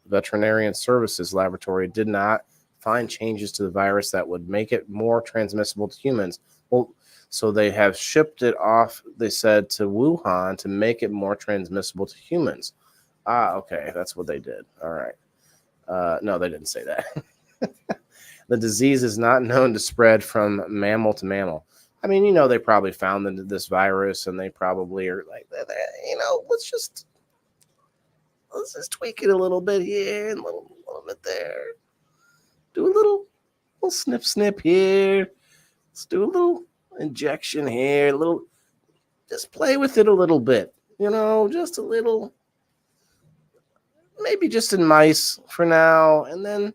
Veterinary Services Laboratory did not find changes to the virus that would make it more transmissible to humans. Well, so they have shipped it off, they said, to Wuhan to make it more transmissible to humans. Okay, that's what they did. All right. No, they didn't say that. The disease is not known to spread from mammal to mammal. I mean, they probably found this virus, and they probably are like, let's just tweak it a little bit here and a little bit there. Do a little snip here. Let's do a little injection here. Just play with it a little bit. Just a little. Maybe just in mice for now, and then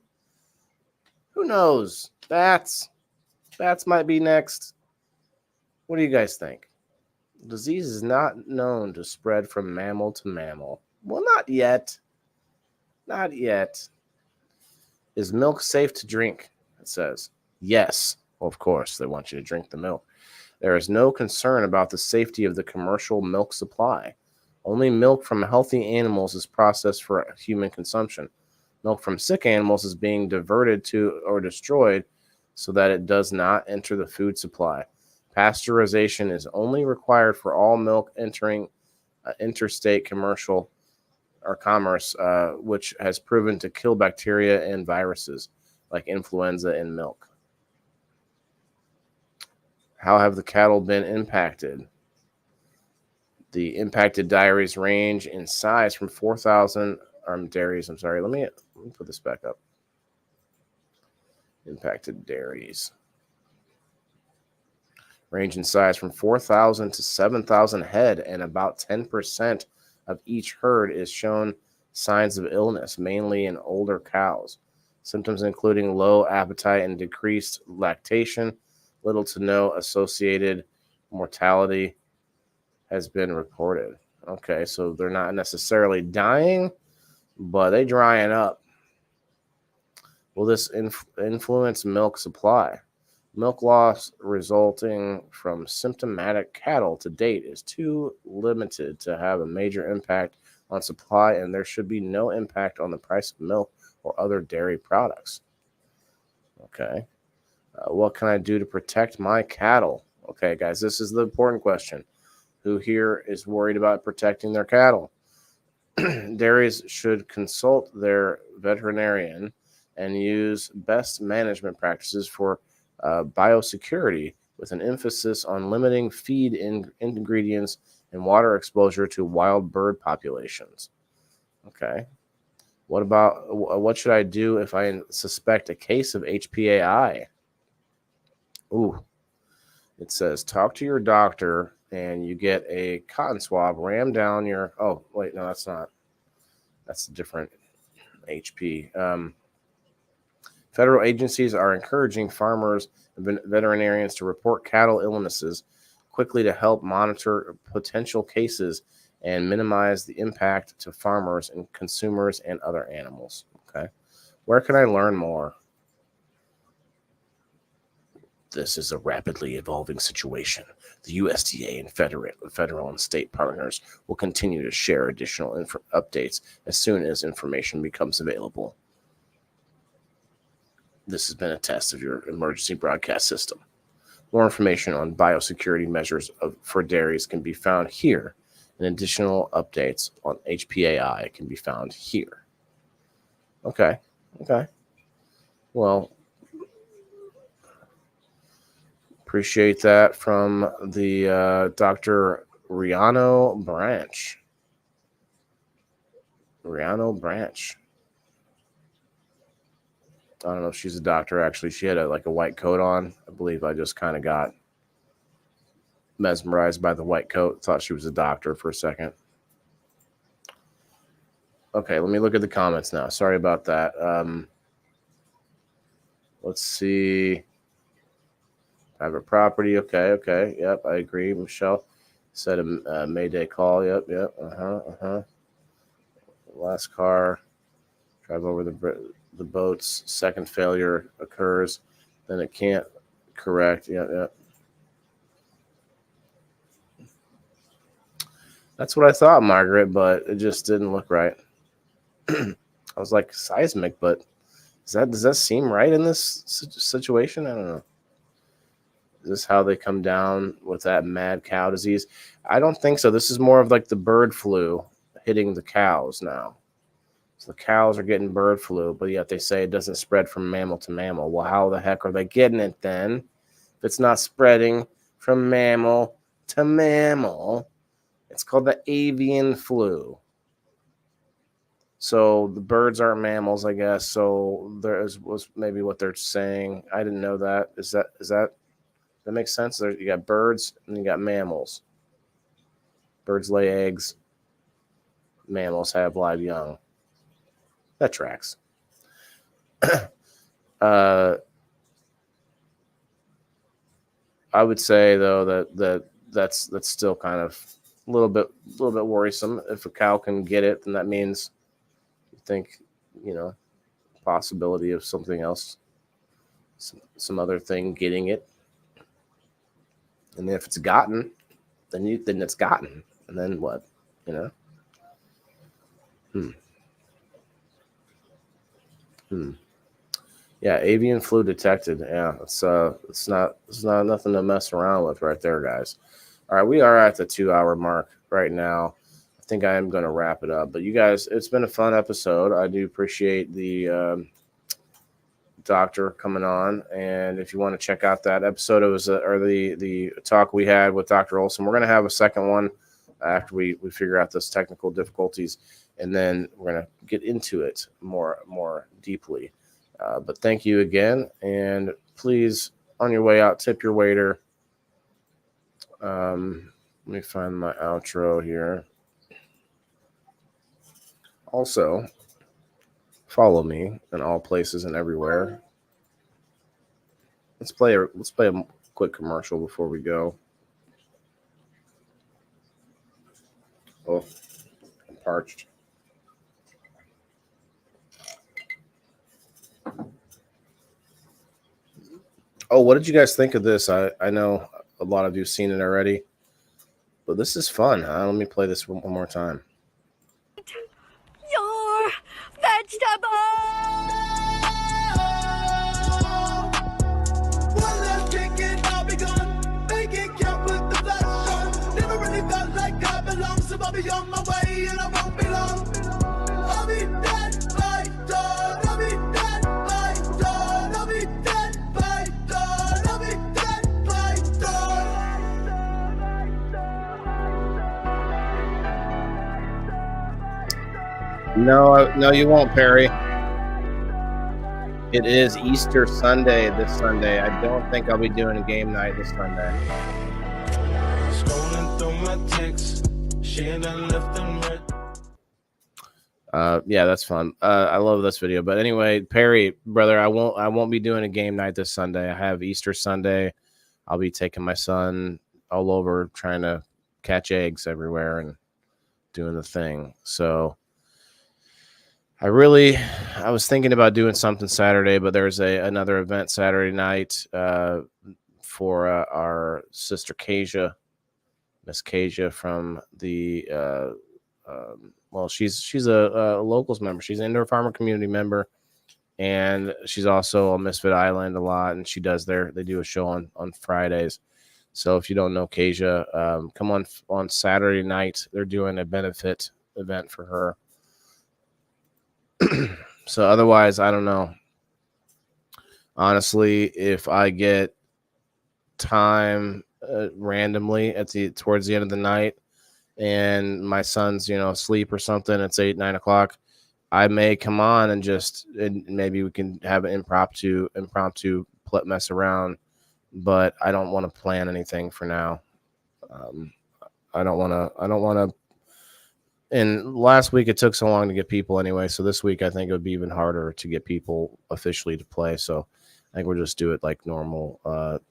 who knows? Bats might be next. What do you guys think? The disease is not known to spread from mammal to mammal. Well, not yet. Not yet. Is milk safe to drink? It says. Yes. Well, of course, they want you to drink the milk. There is no concern about the safety of the commercial milk supply. Only milk from healthy animals is processed for human consumption. Milk from sick animals is being diverted to or destroyed so that it does not enter the food supply. Pasteurization is only required for all milk entering interstate commercial or commerce, which has proven to kill bacteria and viruses like influenza in milk. How have the cattle been impacted? The impacted dairies range in size from 4,000 dairies. I'm sorry. Let me put this back up. Impacted dairies range in size from 4,000 to 7,000 head, and about 10% of each herd is shown signs of illness, mainly in older cows. Symptoms including low appetite and decreased lactation. Little to no associated mortality has been reported. Okay, so they're not necessarily dying, but they drying up. Will this influence milk supply? Milk loss resulting from symptomatic cattle to date is too limited to have a major impact on supply, and there should be no impact on the price of milk or other dairy products. Okay. What can I do to protect my cattle? Okay, guys, this is the important question. Who here is worried about protecting their cattle? Dairies should consult their veterinarian and use best management practices for biosecurity, with an emphasis on limiting feed ingredients and water exposure to wild bird populations. Okay. What should I do if I suspect a case of HPAI? Ooh. It says talk to your doctor and you get a cotton swab rammed down your. Oh, wait, no, that's not. That's a different HP. Federal agencies are encouraging farmers and veterinarians to report cattle illnesses quickly to help monitor potential cases and minimize the impact to farmers and consumers and other animals. Okay. Where can I learn more? This is a rapidly evolving situation. The USDA and federal and state partners will continue to share additional updates as soon as information becomes available. This has been a test of your emergency broadcast system. More information on biosecurity measures for dairies can be found here, and additional updates on HPAI can be found here. Okay. Well, appreciate that from the Dr. Rihanna Branch. I don't know if she's a doctor, actually. She had a white coat on. I believe I just kind of got mesmerized by the white coat. Thought she was a doctor for a second. Okay, let me look at the comments now. Sorry about that. Let's see. Private property. Okay. Yep, I agree. Michelle said a Mayday call. Yep. Last car. Drive over the boats. Second failure occurs. Then it can't correct. Yep. That's what I thought, Margaret, but it just didn't look right. I was like, seismic, but does that seem right in this situation? I don't know. Is this how they come down with that mad cow disease? I don't think so. This is more of like the bird flu hitting the cows now. So the cows are getting bird flu, but yet they say it doesn't spread from mammal to mammal. Well, how the heck are they getting it then? If it's not spreading from mammal to mammal, it's called the avian flu. So the birds aren't mammals, I guess. So was maybe what they're saying. I didn't know that. Is that makes sense? You got birds and you got mammals. Birds lay eggs. Mammals have live young. That tracks. I would say though that's still kind of a little bit worrisome. If a cow can get it, then that means you think, possibility of something else, some other thing getting it. And if it's gotten, then it's gotten. And then what? Yeah, avian flu detected. Yeah, it's not nothing to mess around with right there, guys. All right, we are at the 2-hour mark right now. I think I am going to wrap it up. But you guys, it's been a fun episode. I do appreciate the doctor coming on, and if you want to check out that episode, it was the talk we had with Dr. Olson. We're going to have a second one after we figure out those technical difficulties, and then we're gonna get into it more deeply. But thank you again, and please, on your way out, tip your waiter. Let me find my outro here. Also, follow me in all places and everywhere. Let's play a quick commercial before we go. Oh, I'm parched. Oh, what did you guys think of this? I know a lot of you have seen it already, but this is fun. Let me play this one more time. Your vegetables! One last drink and I'll be gone. Make it count with the flash on. Never really felt like I belong, so I'll be on my way and I won't be long. I'll be dead by dawn. I'll be dead by dawn. I'll be dead by dawn. I'll be dead by dawn. No, you won't, Perry. It is Easter Sunday this Sunday. I don't think I'll be doing a game night this Sunday. Scrolling through my texts, sharing left and right. Yeah, that's fun. I love this video. But anyway, Perry, brother, I won't be doing a game night this Sunday. I have Easter Sunday. I'll be taking my son all over trying to catch eggs everywhere and doing the thing. So I was thinking about doing something Saturday, but there's another event Saturday night for our sister Kasia, Miss Kasia from the well, she's a locals member. She's an indoor farmer community member, and she's also on Misfit Island a lot. And they do a show on Fridays. So if you don't know Kasia, come on Saturday night. They're doing a benefit event for her. So otherwise, I don't know. Honestly, if I get time randomly towards the end of the night, and my son's asleep or something, it's 8, 9 o'clock, I may come on and maybe we can have an impromptu mess around. But I don't want to plan anything for now. I don't want to. And last week it took so long to get people anyway, so this week I think it would be even harder to get people officially to play. So I think we'll just do it like normal,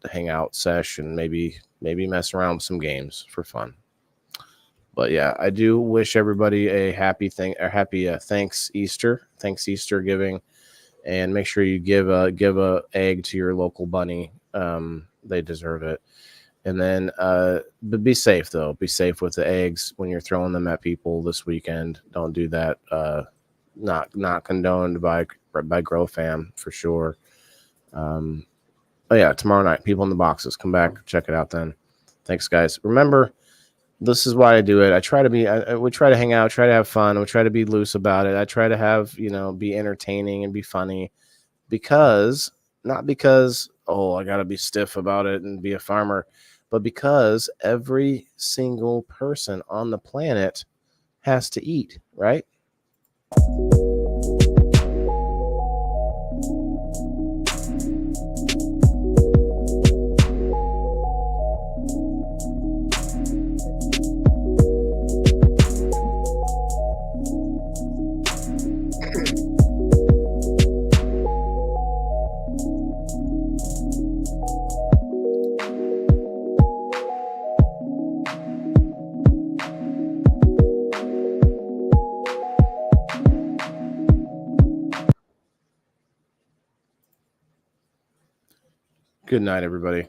hangout sesh, and maybe mess around with some games for fun. But yeah, I do wish everybody a happy thanks Easter giving, and make sure you give a egg to your local bunny. They deserve it. And then, but be safe though. Be safe with the eggs when you're throwing them at people this weekend. Don't do that. Not condoned by Grow Fam for sure. But yeah, tomorrow night, people in the boxes, come back, check it out then. Thanks, guys. Remember, this is why I do it. I try to we try to hang out, try to have fun. We try to be loose about it. I try to have, be entertaining and be funny, not because, I got to be stiff about it and be a farmer, but because every single person on the planet has to eat, right? Good night, everybody.